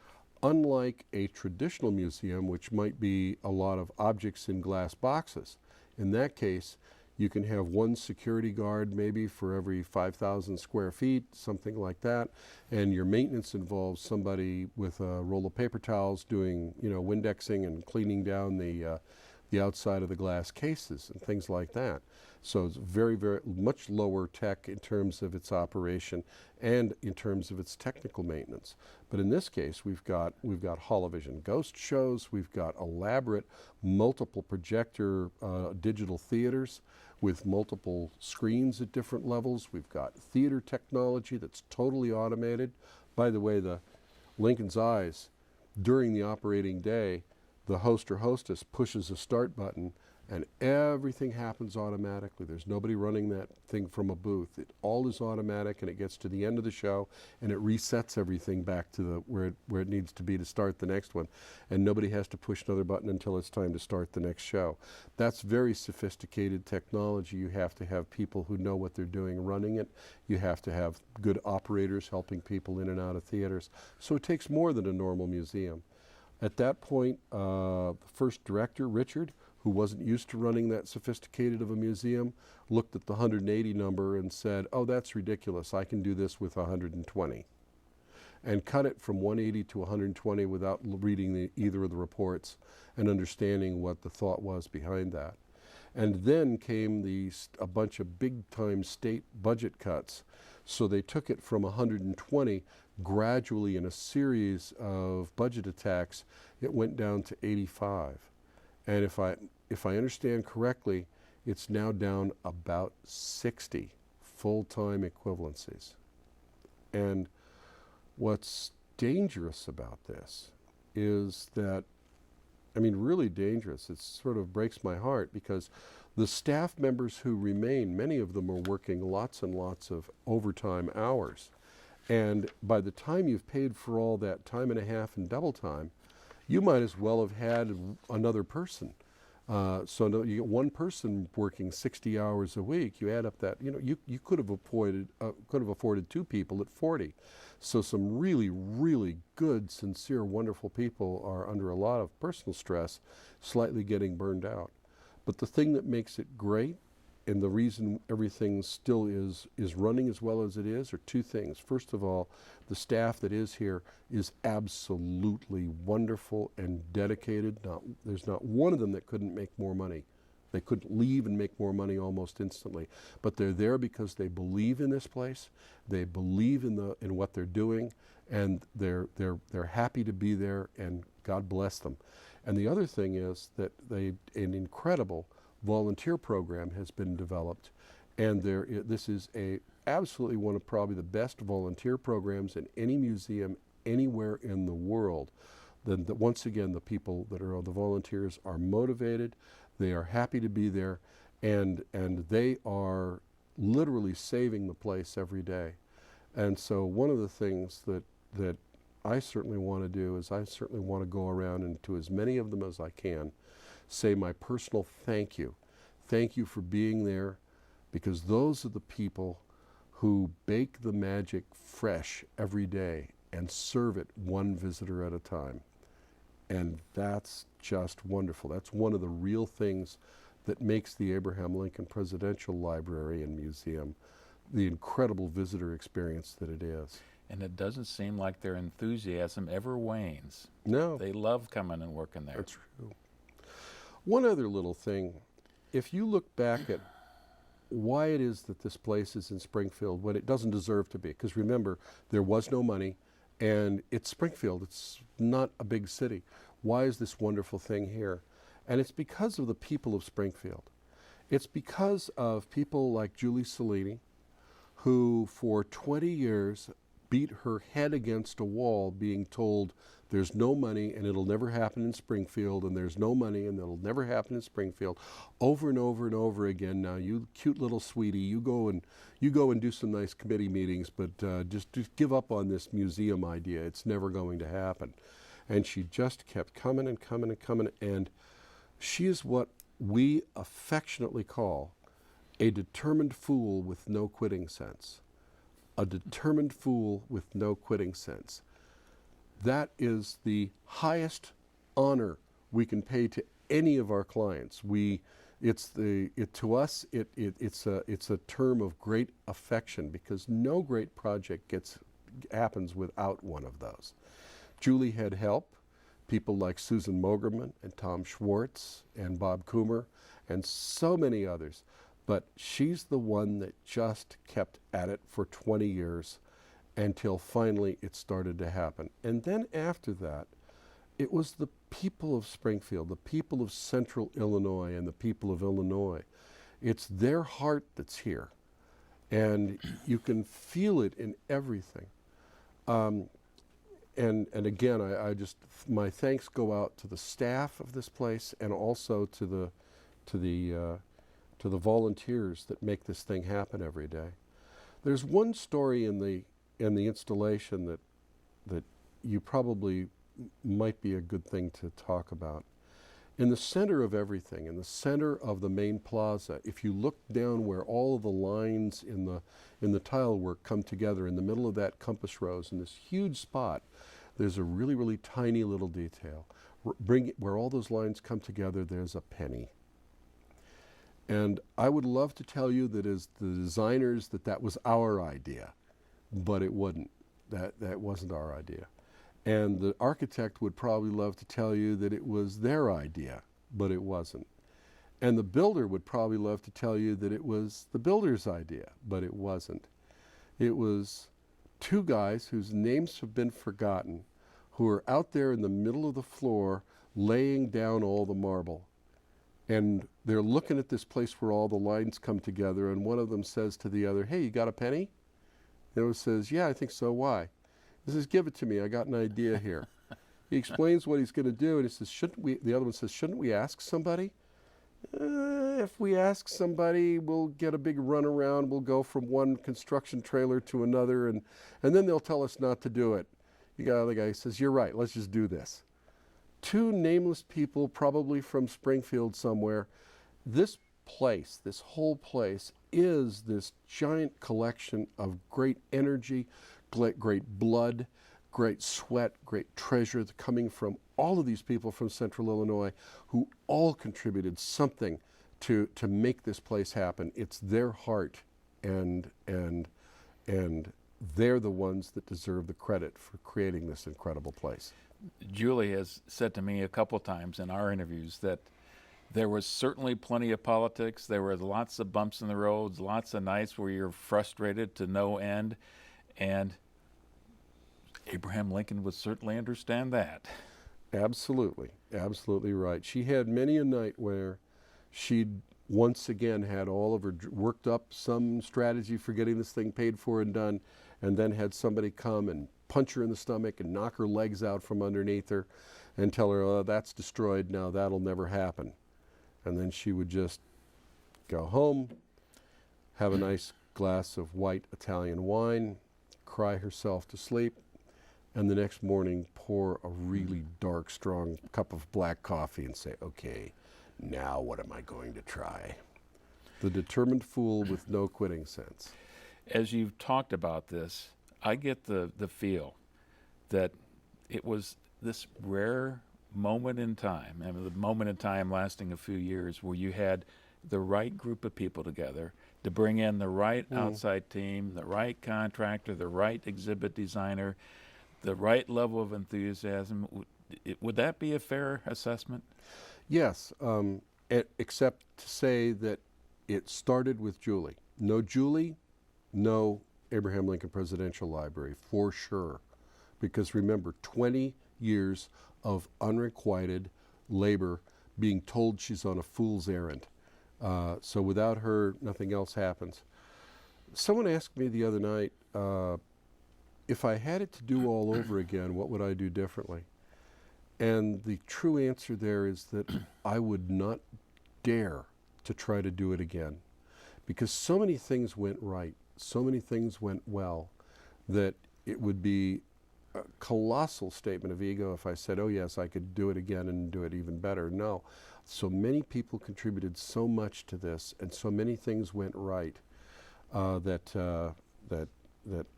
unlike a traditional museum, which might be a lot of objects in glass boxes, in that case, you can have one security guard maybe for every 5,000 square feet, something like that, and your maintenance involves somebody with a roll of paper towels doing, Windexing and cleaning down the outside of the glass cases and things like that. So it's very, very much lower tech in terms of its operation and in terms of its technical maintenance. But in this case, we've got holovision ghost shows, we've got elaborate multiple projector digital theaters with multiple screens at different levels. We've got theater technology that's totally automated. By the way, the Lincoln's Eyes, during the operating day, the host or hostess pushes a start button and everything happens automatically. There's nobody running that thing from a booth. It all is automatic, and it gets to the end of the show and it resets everything back to where it needs to be to start the next one. And nobody has to push another button until it's time to start the next show. That's very sophisticated technology. You have to have people who know what they're doing running it. You have to have good operators helping people in and out of theaters. So it takes more than a normal museum. At that point, the first director, Richard, who wasn't used to running that sophisticated of a museum, looked at the 180 number and said, "Oh, that's ridiculous. I can do this with 120." And cut it from 180 to 120 without reading either of the reports and understanding what the thought was behind that. And then came a bunch of big-time state budget cuts. So they took it from 120 gradually in a series of budget attacks. It went down to 85. And if I understand correctly, it's now down about 60 full-time equivalencies. And what's dangerous about this is that, really dangerous, it sort of breaks my heart, because the staff members who remain, many of them are working lots and lots of overtime hours. And by the time you've paid for all that time and a half and double time, you might as well have had another person. So no, you get one person working 60 hours a week. You add up that, you could have afforded 2 people at 40. So some really, really good, sincere, wonderful people are under a lot of personal stress, slightly getting burned out. But the thing that makes it great, and the reason everything still is running as well as it is, are 2 things. First of all, the staff that is here is absolutely wonderful and dedicated. There's not one of them that couldn't make more money. They couldn't leave and make more money almost instantly. But they're there because they believe in this place. They believe in what they're doing, and they're happy to be there, and God bless them. And the other thing is that an incredible volunteer program has been developed, and this is absolutely one of probably the best volunteer programs in any museum anywhere in the world. Once again, the people that are the volunteers are motivated, they are happy to be there, and they are literally saving the place every day. And so one of the things that I certainly want to do is I certainly want to go around and to as many of them as I can say my personal thank you. Thank you for being there, because those are the people who bake the magic fresh every day and serve it one visitor at a time. And that's just wonderful. That's one of the real things that makes the Abraham Lincoln Presidential Library and Museum the incredible visitor experience that it is. And it doesn't seem like their enthusiasm ever wanes. No, They love coming and working there. that's true. One other little thing, if you look back at why it is that this place is in Springfield when it doesn't deserve to be, because remember, there was no money, and it's Springfield, it's not a big city. Why is this wonderful thing here? And it's because of the people of Springfield. It's because of people like Julie Salini, who for 20 years beat her head against a wall being told there's no money and it'll never happen in Springfield, and there's no money and it'll never happen in Springfield, over and over and over again. Now, you cute little sweetie, you go and do some nice committee meetings, but just give up on this museum idea. It's never going to happen. And she just kept coming and coming and coming, and she is what we affectionately call a determined fool with no quitting sense. A determined fool with no quitting sense. That is the highest honor we can pay to any of our clients. It's a term of great affection, because no great project happens without one of those. Julie had help, people like Susan Mogerman and Tom Schwartz and Bob Coomer and so many others. But she's the one that just kept at it for 20 years until finally it started to happen. And then after that, it was the people of Springfield, the people of Central Illinois and the people of Illinois. It's their heart that's here. And you can feel it in everything. And again, my thanks go out to the staff of this place, and also to the volunteers that make this thing happen every day. There's one story in the installation that you probably might be a good thing to talk about. In the center of everything, in the center of the main plaza, if you look down where all of the lines in the tile work come together, in the middle of that compass rose, in this huge spot, there's a really, really tiny little detail. Where all those lines come together, there's a penny. And I would love to tell you that as the designers that was our idea, but it wasn't. That wasn't our idea. And the architect would probably love to tell you that it was their idea, but it wasn't. And the builder would probably love to tell you that it was the builder's idea, but it wasn't. It was two guys whose names have been forgotten, who are out there in the middle of the floor laying down all the marble. And they're looking at this place where all the lines come together, and one of them says to the other, "Hey, you got a penny?" The other says, "Yeah, I think so. Why?" He says, "Give it to me. I got an idea here." He explains what he's going to do, and he says, the other one says, "Shouldn't we ask somebody?" If we ask somebody, we'll get a big runaround. We'll go from one construction trailer to another, and then they'll tell us not to do it. The other guy says, "You're right. Let's just do this." Two nameless people, probably from Springfield somewhere. This place, this whole place, is this giant collection of great energy, great blood, great sweat, great treasure coming from all of these people from Central Illinois, who all contributed something to make this place happen. It's their heart, and they're the ones that deserve the credit for creating this incredible place. Julie has said to me a couple times in our interviews that there was certainly plenty of politics. There were lots of bumps in the roads, lots of nights where you're frustrated to no end. And Abraham Lincoln would certainly understand that. Absolutely, absolutely right. She had many a night where she'd once again had all of her worked up some strategy for getting this thing paid for and done, and then had somebody come and punch her in the stomach and knock her legs out from underneath her and tell her, "Oh, that's destroyed now, that'll never happen." And then she would just go home, have a nice glass of white Italian wine, cry herself to sleep, and the next morning pour a really dark, strong cup of black coffee and say, "Okay, now what am I going to try?" The determined fool with no quitting sense. As you've talked about this, I get the feel that it was this rare moment in time, and the moment in time lasting a few years, where you had the right group of people together to bring in the right outside team, the right contractor, the right exhibit designer, the right level of enthusiasm. Would that be a fair assessment? Yes, except to say that it started with Julie. No Julie, no Abraham Lincoln Presidential Library, for sure. Because remember, 20 years of unrequited labor being told she's on a fool's errand. So without her, nothing else happens. Someone asked me the other night, if I had it to do all over again, what would I do differently? And the true answer there is that I would not dare to try to do it again, because so many things went right, so many things went well, that it would be a colossal statement of ego if I said, oh yes, I could do it again and do it even better. No. So many people contributed so much to this, and so many things went right, that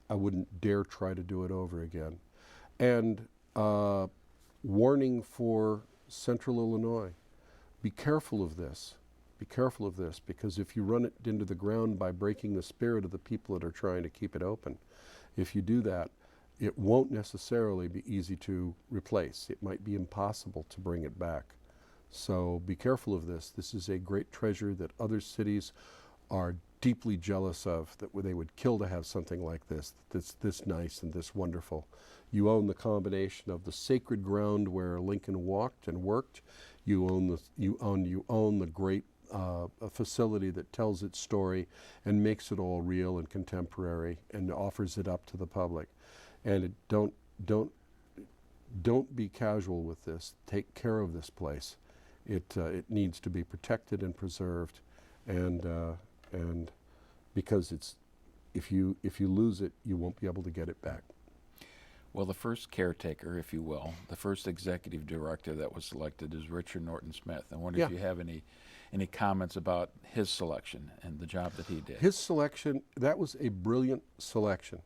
I wouldn't dare try to do it over again. And warning for Central Illinois, be careful of this. Be careful of this, because if you run it into the ground by breaking the spirit of the people that are trying to keep it open, if you do that, it won't necessarily be easy to replace. It might be impossible to bring it back. So be careful of this. This is a great treasure that other cities are deeply jealous of, that they would kill to have something like this, that's this nice and this wonderful. You own the combination of the sacred ground where Lincoln walked and worked. You own the great facility that tells its story and makes it all real and contemporary and offers it up to the public. And don't be casual with this. Take care of this place. It needs to be protected and preserved, and because if you lose it, you won't be able to get it back. Well, the first caretaker, if you will, the first executive director that was selected is Richard Norton Smith. I wonder if you have any comments about his selection and the job that he did. His selection, that was a brilliant selection.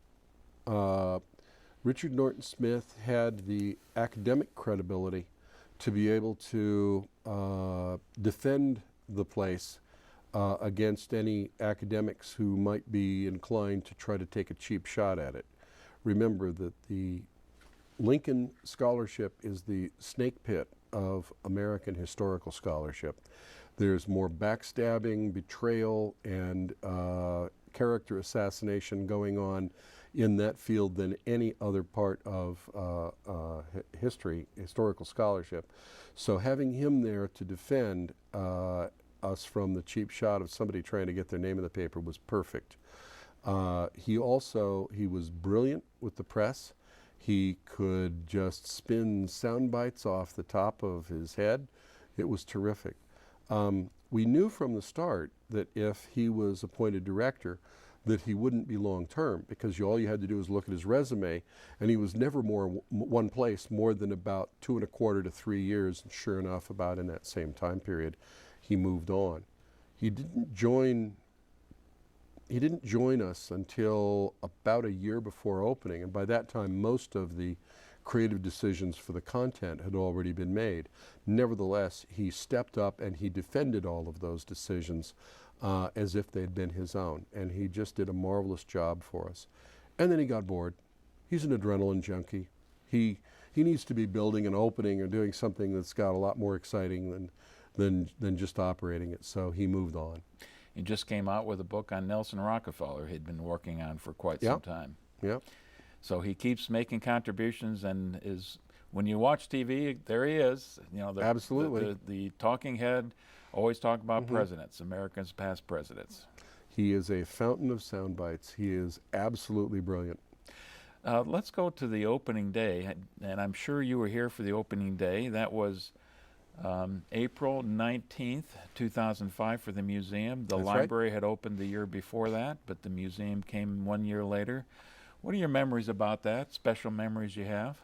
Richard Norton Smith had the academic credibility to be able to defend the place against any academics who might be inclined to try to take a cheap shot at it. Remember that the Lincoln Scholarship is the snake pit of American historical scholarship. There's more backstabbing, betrayal, and character assassination going on in that field than any other part of historical scholarship. So having him there to defend us from the cheap shot of somebody trying to get their name in the paper was perfect. He was brilliant with the press. He could just spin sound bites off the top of his head. It was terrific. We knew from the start that if he was appointed director, that he wouldn't be long-term, because all you had to do was look at his resume, and he was never one place more than about 2.25 to 3 years. And sure enough, about in that same time period, he moved on. He didn't join us until about a year before opening, and by that time most of the creative decisions for the content had already been made. Nevertheless, he stepped up and he defended all of those decisions as if they'd been his own, and he just did a marvelous job for us. And then he got bored. He's an adrenaline junkie. He needs to be building and opening or doing something that's got a lot more exciting than just operating it, so he moved on. He just came out with a book on Nelson Rockefeller he'd been working on for quite some time. Yep. So he keeps making contributions, and when you watch TV, there he is. Absolutely. The talking head, always talk about presidents, America's past presidents. He is a fountain of sound bites. He is absolutely brilliant. Let's go to the opening day, and I'm sure you were here for the opening day. That was April 19th, 2005 for the museum. The library had opened the year before that, but the museum came 1 year later. What are your memories about that, special memories you have?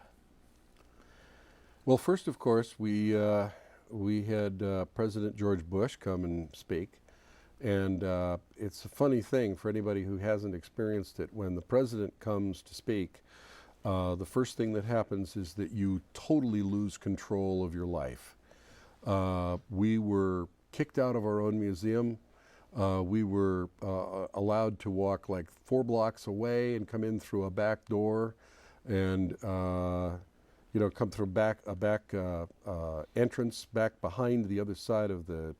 Well, first, of course, we had President George Bush come and speak. And it's a funny thing for anybody who hasn't experienced it. When the president comes to speak, the first thing that happens is that you totally lose control of your life. We were kicked out of our own museum. We were allowed to walk like 4 blocks away and come in through a back door, and come through a back entrance back behind the other side of the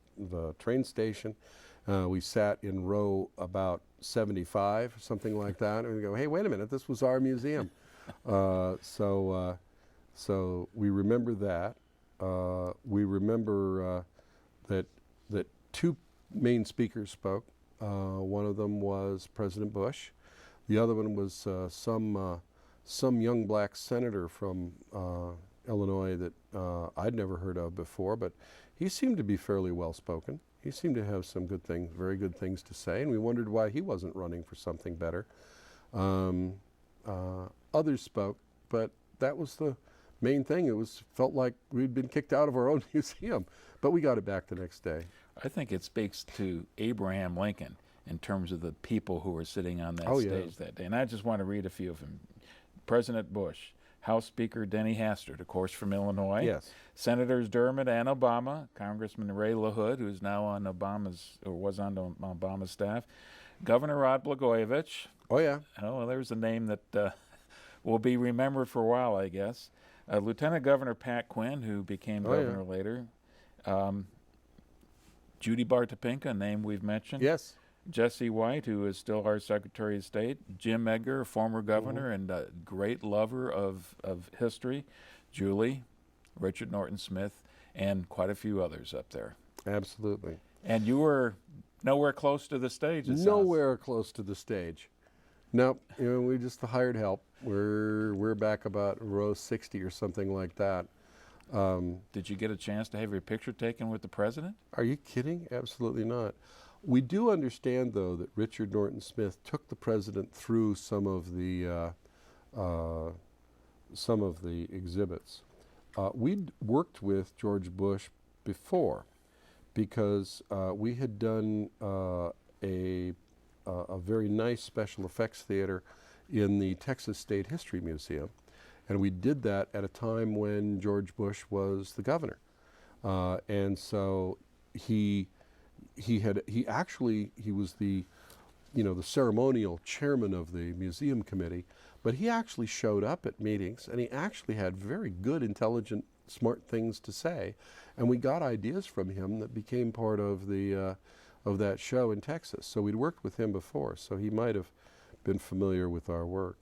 train station. We sat in row about 75, something like that, and we go, hey, wait a minute, this was our museum. So we remember that. We remember that 2 main speakers spoke. One of them was President Bush. The other one was some young black senator from Illinois that I'd never heard of before, but he seemed to be fairly well spoken. He seemed to have some good things, very good things to say, and we wondered why he wasn't running for something better. Others spoke, but that was the main thing. It felt like we'd been kicked out of our own museum, but we got it back the next day. I think it speaks to Abraham Lincoln in terms of the people who were sitting on that Oh, stage yeah. that day. And I just want to read a few of them. President Bush, House Speaker Denny Hastert, of course, from Illinois. Yes. Senators Dermott and Obama, Congressman Ray LaHood, who's now on was on Obama's staff, Governor Rod Blagojevich. Oh, yeah. Oh, well, there's a name that will be remembered for a while, I guess. Lieutenant Governor Pat Quinn, who became governor later. Judy Bartopinka, a name we've mentioned. Yes. Jesse White, who is still our Secretary of State. Jim Edgar, a former governor and a great lover of history. Julie, Richard Norton Smith, and quite a few others up there. Absolutely. And you were nowhere close to the stage, it sounds. Nowhere close to the stage. Nope. We just hired help. We're back about row 60 or something like that. Did you get a chance to have your picture taken with the president? Are you kidding? Absolutely not. We do understand, though, that Richard Norton Smith took the president through some of the exhibits. We'd worked with George Bush before because we had done a very nice special effects theater in the Texas State History Museum, and we did that at a time when George Bush was the governor, and so he was the ceremonial chairman of the museum committee, but he actually showed up at meetings, and he actually had very good, intelligent, smart things to say, and we got ideas from him that became part of that show in Texas. So we'd worked with him before, so he might have been familiar with our work.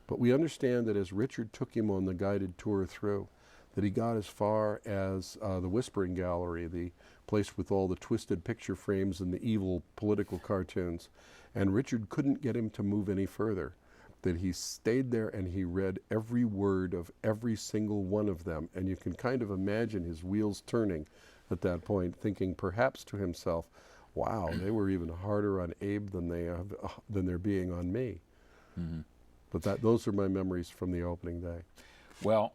But we understand that as Richard took him on the guided tour through, that he got as far as the Whispering Gallery, the place with all the twisted picture frames and the evil political cartoons. And Richard couldn't get him to move any further. That he stayed there and he read every word of every single one of them. And you can kind of imagine his wheels turning at that point, thinking perhaps to himself, wow, they were even harder on Abe than they're being on me. Mm-hmm. But those are my memories from the opening day. Well,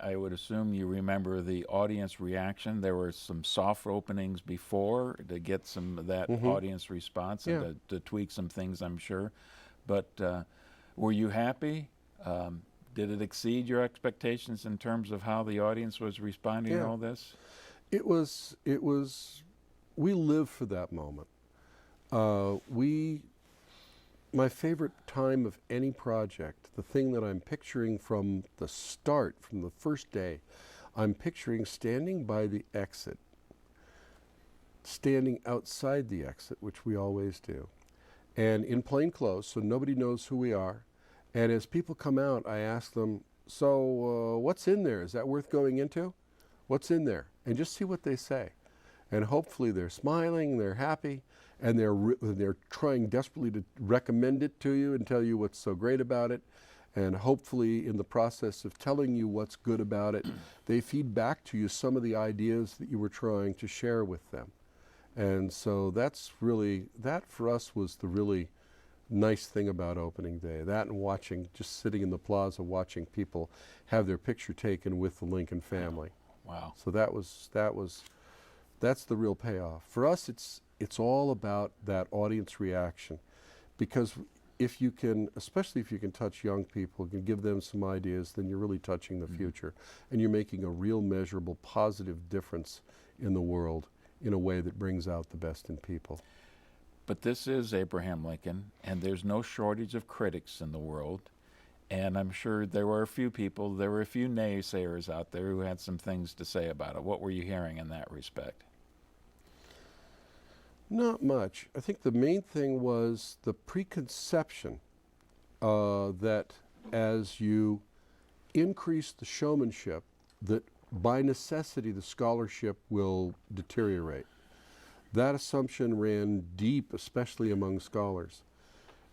I would assume you remember the audience reaction. There were some soft openings before to get some of that audience response and to tweak some things, I'm sure. But were you happy? Did it exceed your expectations in terms of how the audience was responding to all this? It was, we live for that moment. My favorite time of any project, the thing that I'm picturing from the start, from the first day, I'm picturing standing by the exit, standing outside the exit, which we always do, and in plain clothes, so nobody knows who we are. And as people come out, I ask them, so what's in there? Is that worth going into? What's in there? And just see what they say. And hopefully they're smiling, they're happy, and they're trying desperately to recommend it to you and tell you what's so great about it. And hopefully in the process of telling you what's good about it, they feed back to you some of the ideas that you were trying to share with them. And so that for us was the really nice thing about opening day. That and just sitting in the plaza watching people have their picture taken with the Lincoln family. Wow. So that's the real payoff. For us, it's all about that audience reaction, because if you can, especially if you can touch young people, can give them some ideas, then you're really touching the future. And you're making a real measurable positive difference in the world in a way that brings out the best in people. But this is Abraham Lincoln, and there's no shortage of critics in the world. And I'm sure there were a few naysayers out there who had some things to say about it. What were you hearing in that respect? Not much. I think the main thing was the preconception that as you increase the showmanship, that by necessity the scholarship will deteriorate. That assumption ran deep, especially among scholars.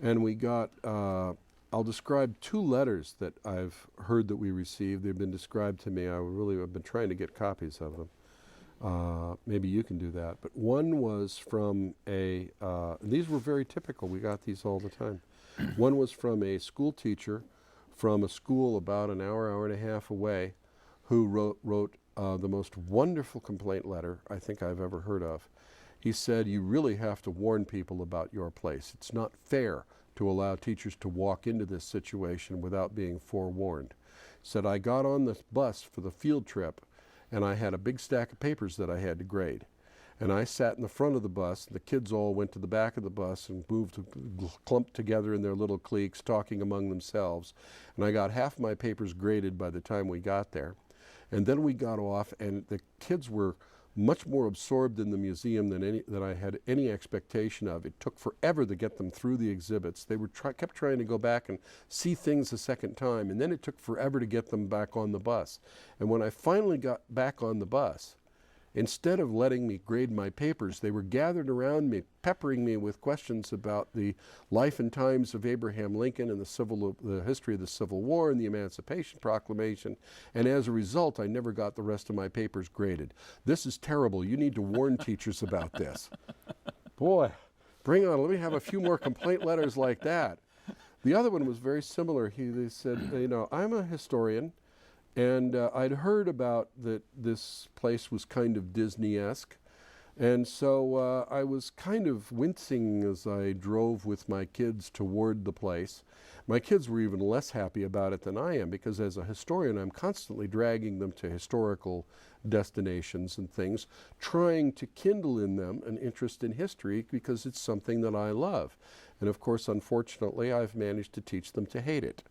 And we got, I'll describe 2 letters that I've heard that we received. They've been described to me. I've been trying to get copies of them. Maybe you can do that. But one was from these were very typical. We got these all the time. One was from a school teacher from a school about an hour and a half away who wrote the most wonderful complaint letter I think I've ever heard of. He said, you really have to warn people about your place. It's not fair to allow teachers to walk into this situation without being forewarned. Said, I got on the bus for the field trip and I had a big stack of papers that I had to grade. And I sat in the front of the bus. The kids all went to the back of the bus and moved, clumped together in their little cliques, talking among themselves. And I got half my papers graded by the time we got there. And then we got off, and the kids were much more absorbed in the museum than I had any expectation of. It took forever to get them through the exhibits. They kept trying to go back and see things a second time, and then it took forever to get them back on the bus. And when I finally got back on the bus, instead of letting me grade my papers, they were gathered around me, peppering me with questions about the life and times of Abraham Lincoln and the history of the Civil War and the Emancipation Proclamation. And as a result, I never got the rest of my papers graded. This is terrible. You need to warn teachers about this. Boy, bring on. Let me have a few more complaint letters like that. The other one was very similar. They said, I'm a historian. And I'd heard about that this place was kind of Disney-esque. And so I was kind of wincing as I drove with my kids toward the place. My kids were even less happy about it than I am, because as a historian, I'm constantly dragging them to historical destinations and things, trying to kindle in them an interest in history because it's something that I love. And of course, unfortunately, I've managed to teach them to hate it.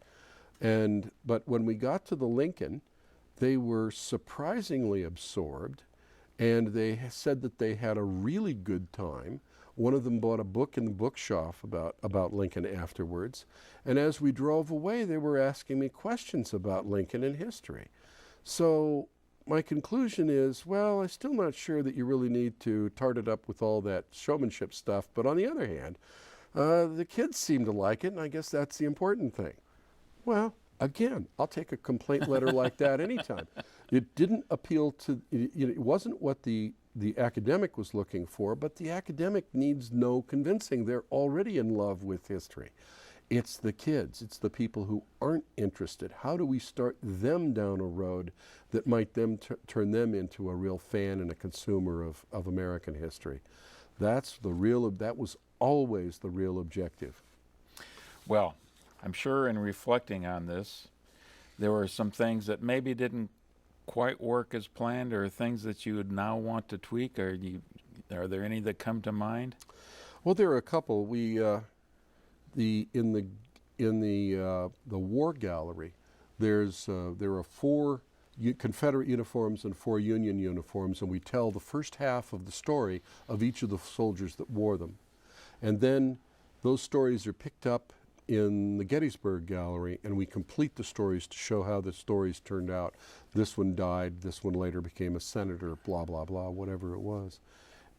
But when we got to the Lincoln, they were surprisingly absorbed, and they said that they had a really good time. One of them bought a book in the bookshop about Lincoln afterwards. And as we drove away, they were asking me questions about Lincoln and history. So my conclusion is, well, I'm still not sure that you really need to tart it up with all that showmanship stuff. But on the other hand, the kids seem to like it, and I guess that's the important thing. Well, again, I'll take a complaint letter like that anytime. It didn't appeal to, it wasn't what the academic was looking for, but the academic needs no convincing. They're already in love with history. It's the kids, it's the people who aren't interested. How do we start them down a road that might turn them into a real fan and a consumer of American history? That was always the real objective. Well, I'm sure in reflecting on this, there were some things that maybe didn't quite work as planned, or things that you would now want to tweak. Are there any that come to mind? Well, there are a couple. In the War Gallery, there are 4 Confederate uniforms and 4 Union uniforms, and we tell the first half of the story of each of the soldiers that wore them, and then those stories are picked up in the Gettysburg Gallery, and we complete the stories to show how the stories turned out. This one died, this one later became a senator, blah, blah, blah, whatever it was.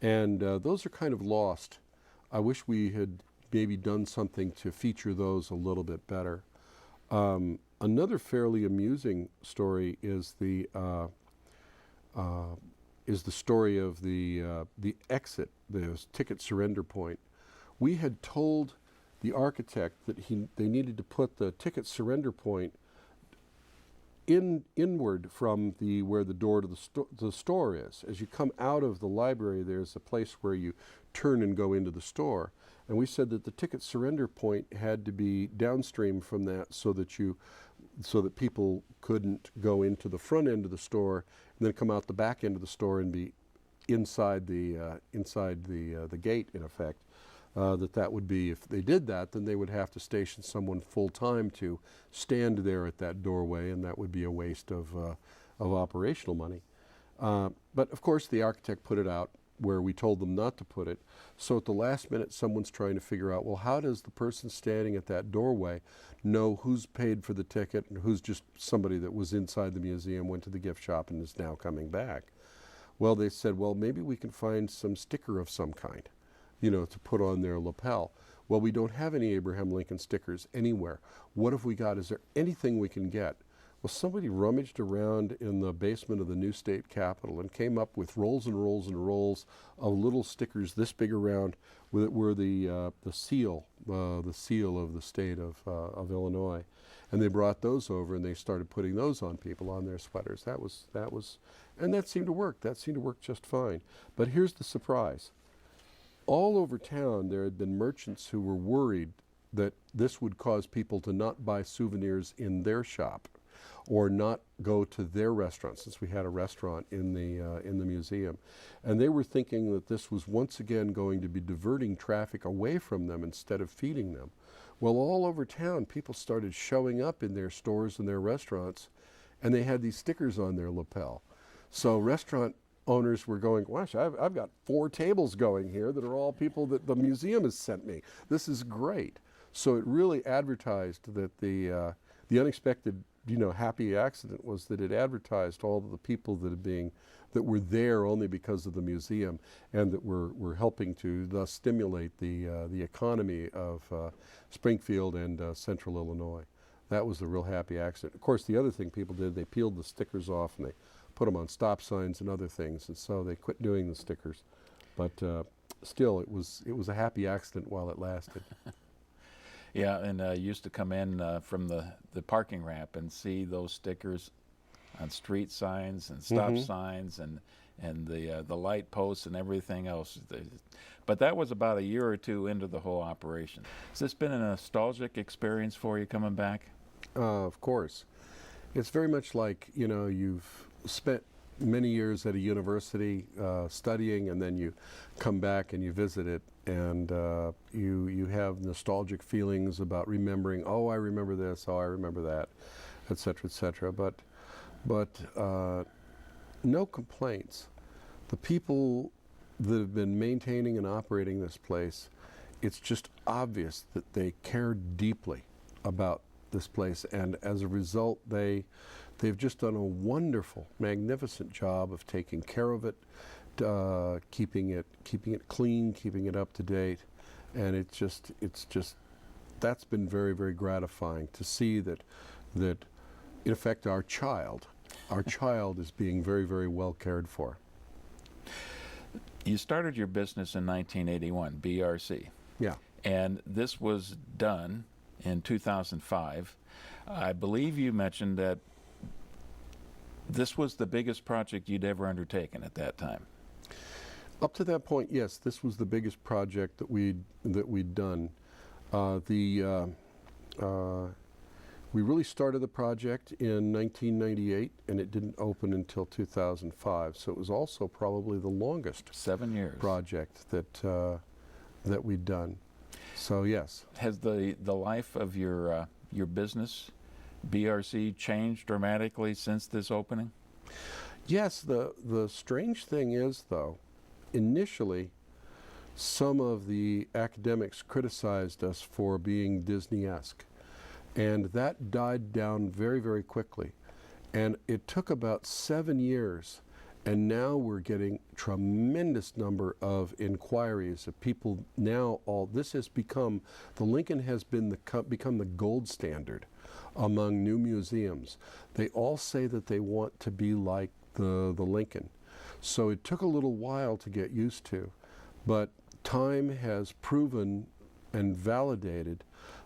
And those are kind of lost. I wish we had maybe done something to feature those a little bit better. Another fairly amusing story is the story of the exit, the ticket surrender point. We had told the architect that they needed to put the ticket surrender point inward from where the door to the store is. As you come out of the library, there's a place where you turn and go into the store. And we said that the ticket surrender point had to be downstream from that so that people couldn't go into the front end of the store and then come out the back end of the store and be inside the gate, in effect. That would be, if they did that, then they would have to station someone full time to stand there at that doorway, and that would be a waste of operational money. But of course, the architect put it out where we told them not to put it. So at the last minute, someone's trying to figure out, well, how does the person standing at that doorway know who's paid for the ticket and who's just somebody that was inside the museum, went to the gift shop, and is now coming back? Well, they said, well, maybe we can find some sticker of some kind, to put on their lapel. Well, we don't have any Abraham Lincoln stickers anywhere. What have we got? Is there anything we can get? Well, somebody rummaged around in the basement of the new state capitol and came up with rolls and rolls and rolls of little stickers this big around, with it were the seal of the state of Illinois, and they brought those over and they started putting those on people on their sweaters. And that seemed to work. That seemed to work just fine. But here's the surprise. All over town, there had been merchants who were worried that this would cause people to not buy souvenirs in their shop, or not go to their restaurant, since we had a restaurant in the museum. And they were thinking that this was once again going to be diverting traffic away from them instead of feeding them. Well, all over town, people started showing up in their stores and their restaurants, and they had these stickers on their lapel. So restaurant owners were going, gosh, I've got 4 tables going here that are all people that the museum has sent me. This is great. So it really advertised that the unexpected happy accident was that it advertised all of the people that were there only because of the museum, and that were helping to thus stimulate the economy of Springfield and central Illinois. That was the real happy accident. Of course, the other thing people did, they peeled the stickers off and they put them on stop signs and other things, and so they quit doing the stickers. But still, it was a happy accident while it lasted. Yeah, and used to come in from the parking ramp and see those stickers on street signs and stop signs and the light posts and everything else. But that was about a year or two into the whole operation. Has this been a nostalgic experience for you coming back? Of course. It's very much like, you've spent many years at a university studying, and then you come back and you visit it, and you have nostalgic feelings about remembering, oh, I remember this, oh, I remember that, et cetera, et cetera. But no complaints. The people that have been maintaining and operating this place, it's just obvious that they care deeply about this place, and as a result, they've just done a wonderful, magnificent job of taking care of it, keeping it clean, keeping it up to date, and it's just that's been very, very gratifying to see that in effect our child is being very, very well cared for. You started your business in 1981, BRC. Yeah. And this was done in 2005. I believe you mentioned that this was the biggest project you'd ever undertaken at that time. Up to that point, yes, this was the biggest project that we'd done. We really started the project in 1998, and it didn't open until 2005. So it was also probably the longest 7 years project that we'd done. So yes. Has the life of your business, BRC, changed dramatically since this opening? Yes. The strange thing is, though, initially, some of the academics criticized us for being Disney-esque. And that died down very, very quickly. And it took about 7 years, and now we're getting tremendous number of inquiries of people now. The Lincoln has become the gold standard among new museums. They all say that they want to be like the Lincoln. So it took a little while to get used to, but time has proven and validated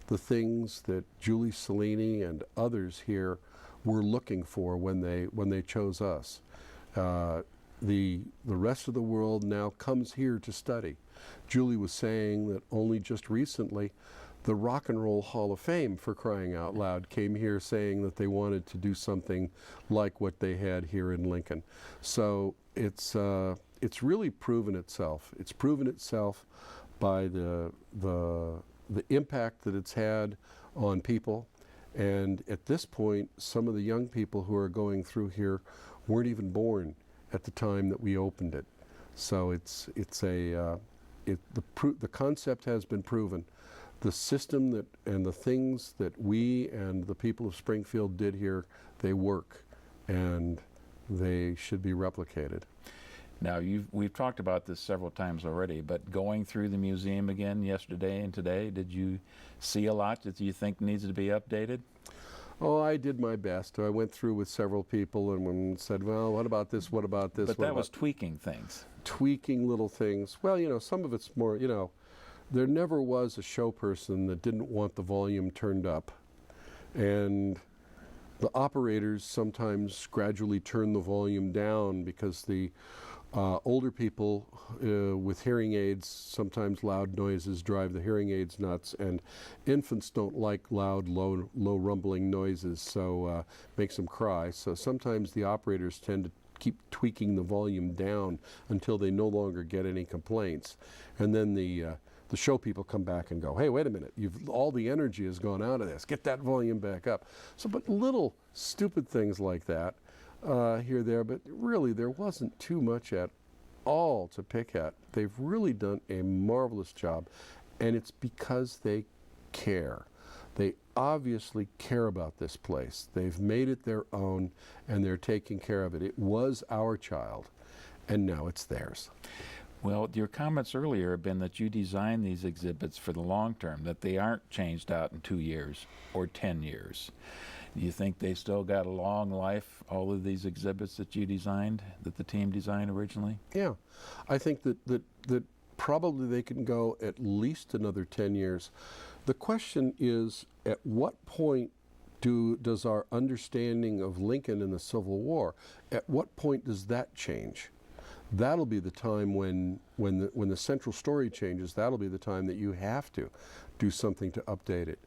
the things that Julie Cellini and others here were looking for when they chose us. the rest of the world now comes here to study. Julie was saying that only just recently the Rock and Roll Hall of Fame, for crying out loud, came here saying that they wanted to do something like what they had here in Lincoln. So it's really proven itself. It's proven itself by the impact that it's had on people. And at this point, some of the young people who are going through here weren't even born at the time that we opened it. So the concept has been proven. The system and the things that we and the people of Springfield did here, they work, and they should be replicated. Now, we've talked about this several times already, but going through the museum again yesterday and today, did you see a lot that you think needs to be updated? Oh, I did my best. I went through with several people and said, well, what about this, what about this? But that was tweaking things. Tweaking little things. Well, some of it's more, there never was a show person that didn't want the volume turned up. And the operators sometimes gradually turn the volume down because the older people with hearing aids, sometimes loud noises drive the hearing aids nuts, and infants don't like loud, low rumbling noises, so makes them cry. So sometimes the operators tend to keep tweaking the volume down until they no longer get any complaints. And then the show people come back and go, hey, wait a minute, all the energy has gone out of this. Get that volume back up. So, but little stupid things like that here, there, but really there wasn't too much at all to pick at. They've really done a marvelous job, and it's because they care. They obviously care about this place. They've made it their own, and they're taking care of it. It was our child, and now it's theirs. Well, your comments earlier have been that you design these exhibits for the long term, that they aren't changed out in 2 years or 10 years. Do you think they still got a long life, all of these exhibits that you designed, that the team designed originally? Yeah, I think that probably they can go at least another 10 years. The question is, at what point does our understanding of Lincoln and the Civil War, at what point does that change? That'll be the time when the central story changes. That'll be the time that you have to do something to update it.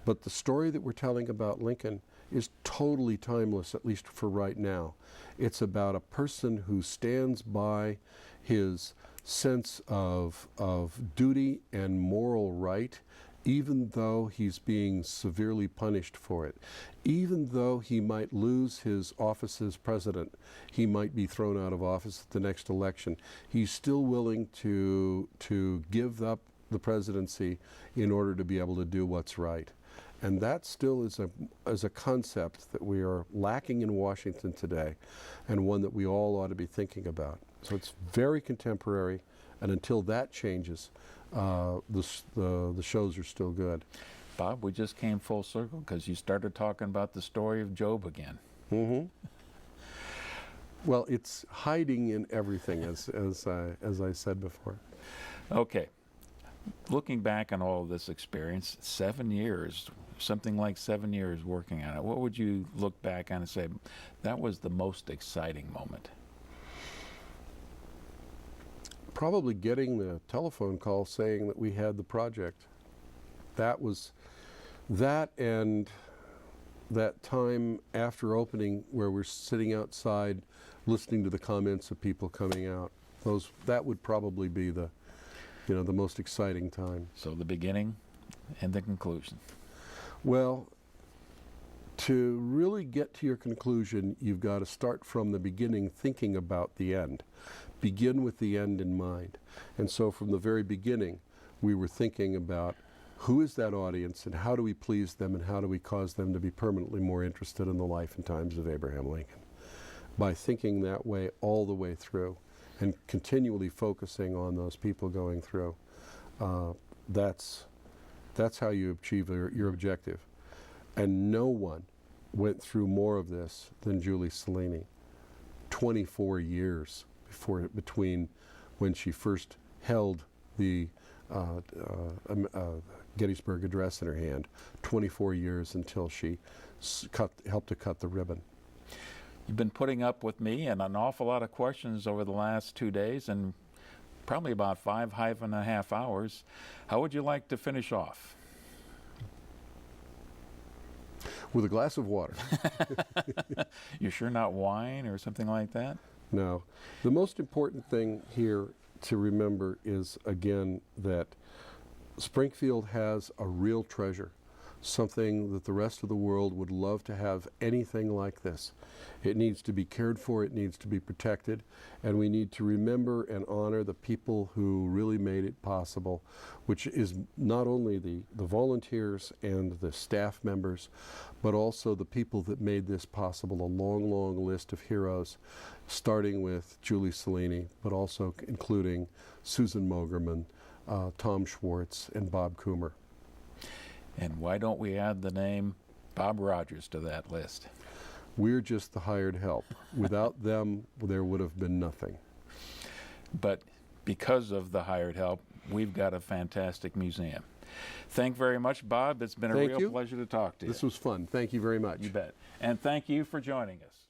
But the story that we're telling about Lincoln is totally timeless, at least for right now. It's about a person who stands by his sense of duty and moral right, even though he's being severely punished for it. Even though he might lose his office as president, he might be thrown out of office at the next election, he's still willing to give up the presidency in order to be able to do what's right. And that still is a concept that we are lacking in Washington today, and one that we all ought to be thinking about. So it's very contemporary, and until that changes, the shows are still good. Bob, we just came full circle because you started talking about the story of Job again. Mm-hmm. Well, it's hiding in everything, as I said before. Okay. Looking back on all of this experience, 7 years, something like 7 years working on it, what would you look back on and say, that was the most exciting moment? Probably getting the telephone call saying that we had the project. That was that, and that time after opening where we're sitting outside listening to the comments of people coming out. That would probably be the most exciting time. So the beginning and the conclusion. Well, to really get to your conclusion, you've got to start from the beginning thinking about the end. Begin with the end in mind. And so from the very beginning, we were thinking about who is that audience and how do we please them and how do we cause them to be permanently more interested in the life and times of Abraham Lincoln. By thinking that way all the way through and continually focusing on those people going through, that's how you achieve your objective. And no one went through more of this than Julie Cellini. 24 years between when she first held the Gettysburg Address in her hand, 24 years until she helped to cut the ribbon. You've been putting up with me and an awful lot of questions over the last 2 days and probably about 5.5 hours. How would you like to finish off? With a glass of water. You sure not wine or something like that? No. The most important thing here to remember is, again, that Springfield has a real treasure, something that the rest of the world would love to have anything like this. It needs to be cared for, it needs to be protected, and we need to remember and honor the people who really made it possible, which is not only the volunteers and the staff members, but also the people that made this possible, a long, long list of heroes, starting with Julie Cellini, but also including Susan Mogerman, Tom Schwartz, and Bob Coomer. And why don't we add the name Bob Rogers to that list? We're just the hired help. Without them, there would have been nothing. But because of the hired help, we've got a fantastic museum. Thank you very much, Bob. It's been a Thank real you. pleasure to talk to you. This was fun. Thank you very much. You bet. And thank you for joining us.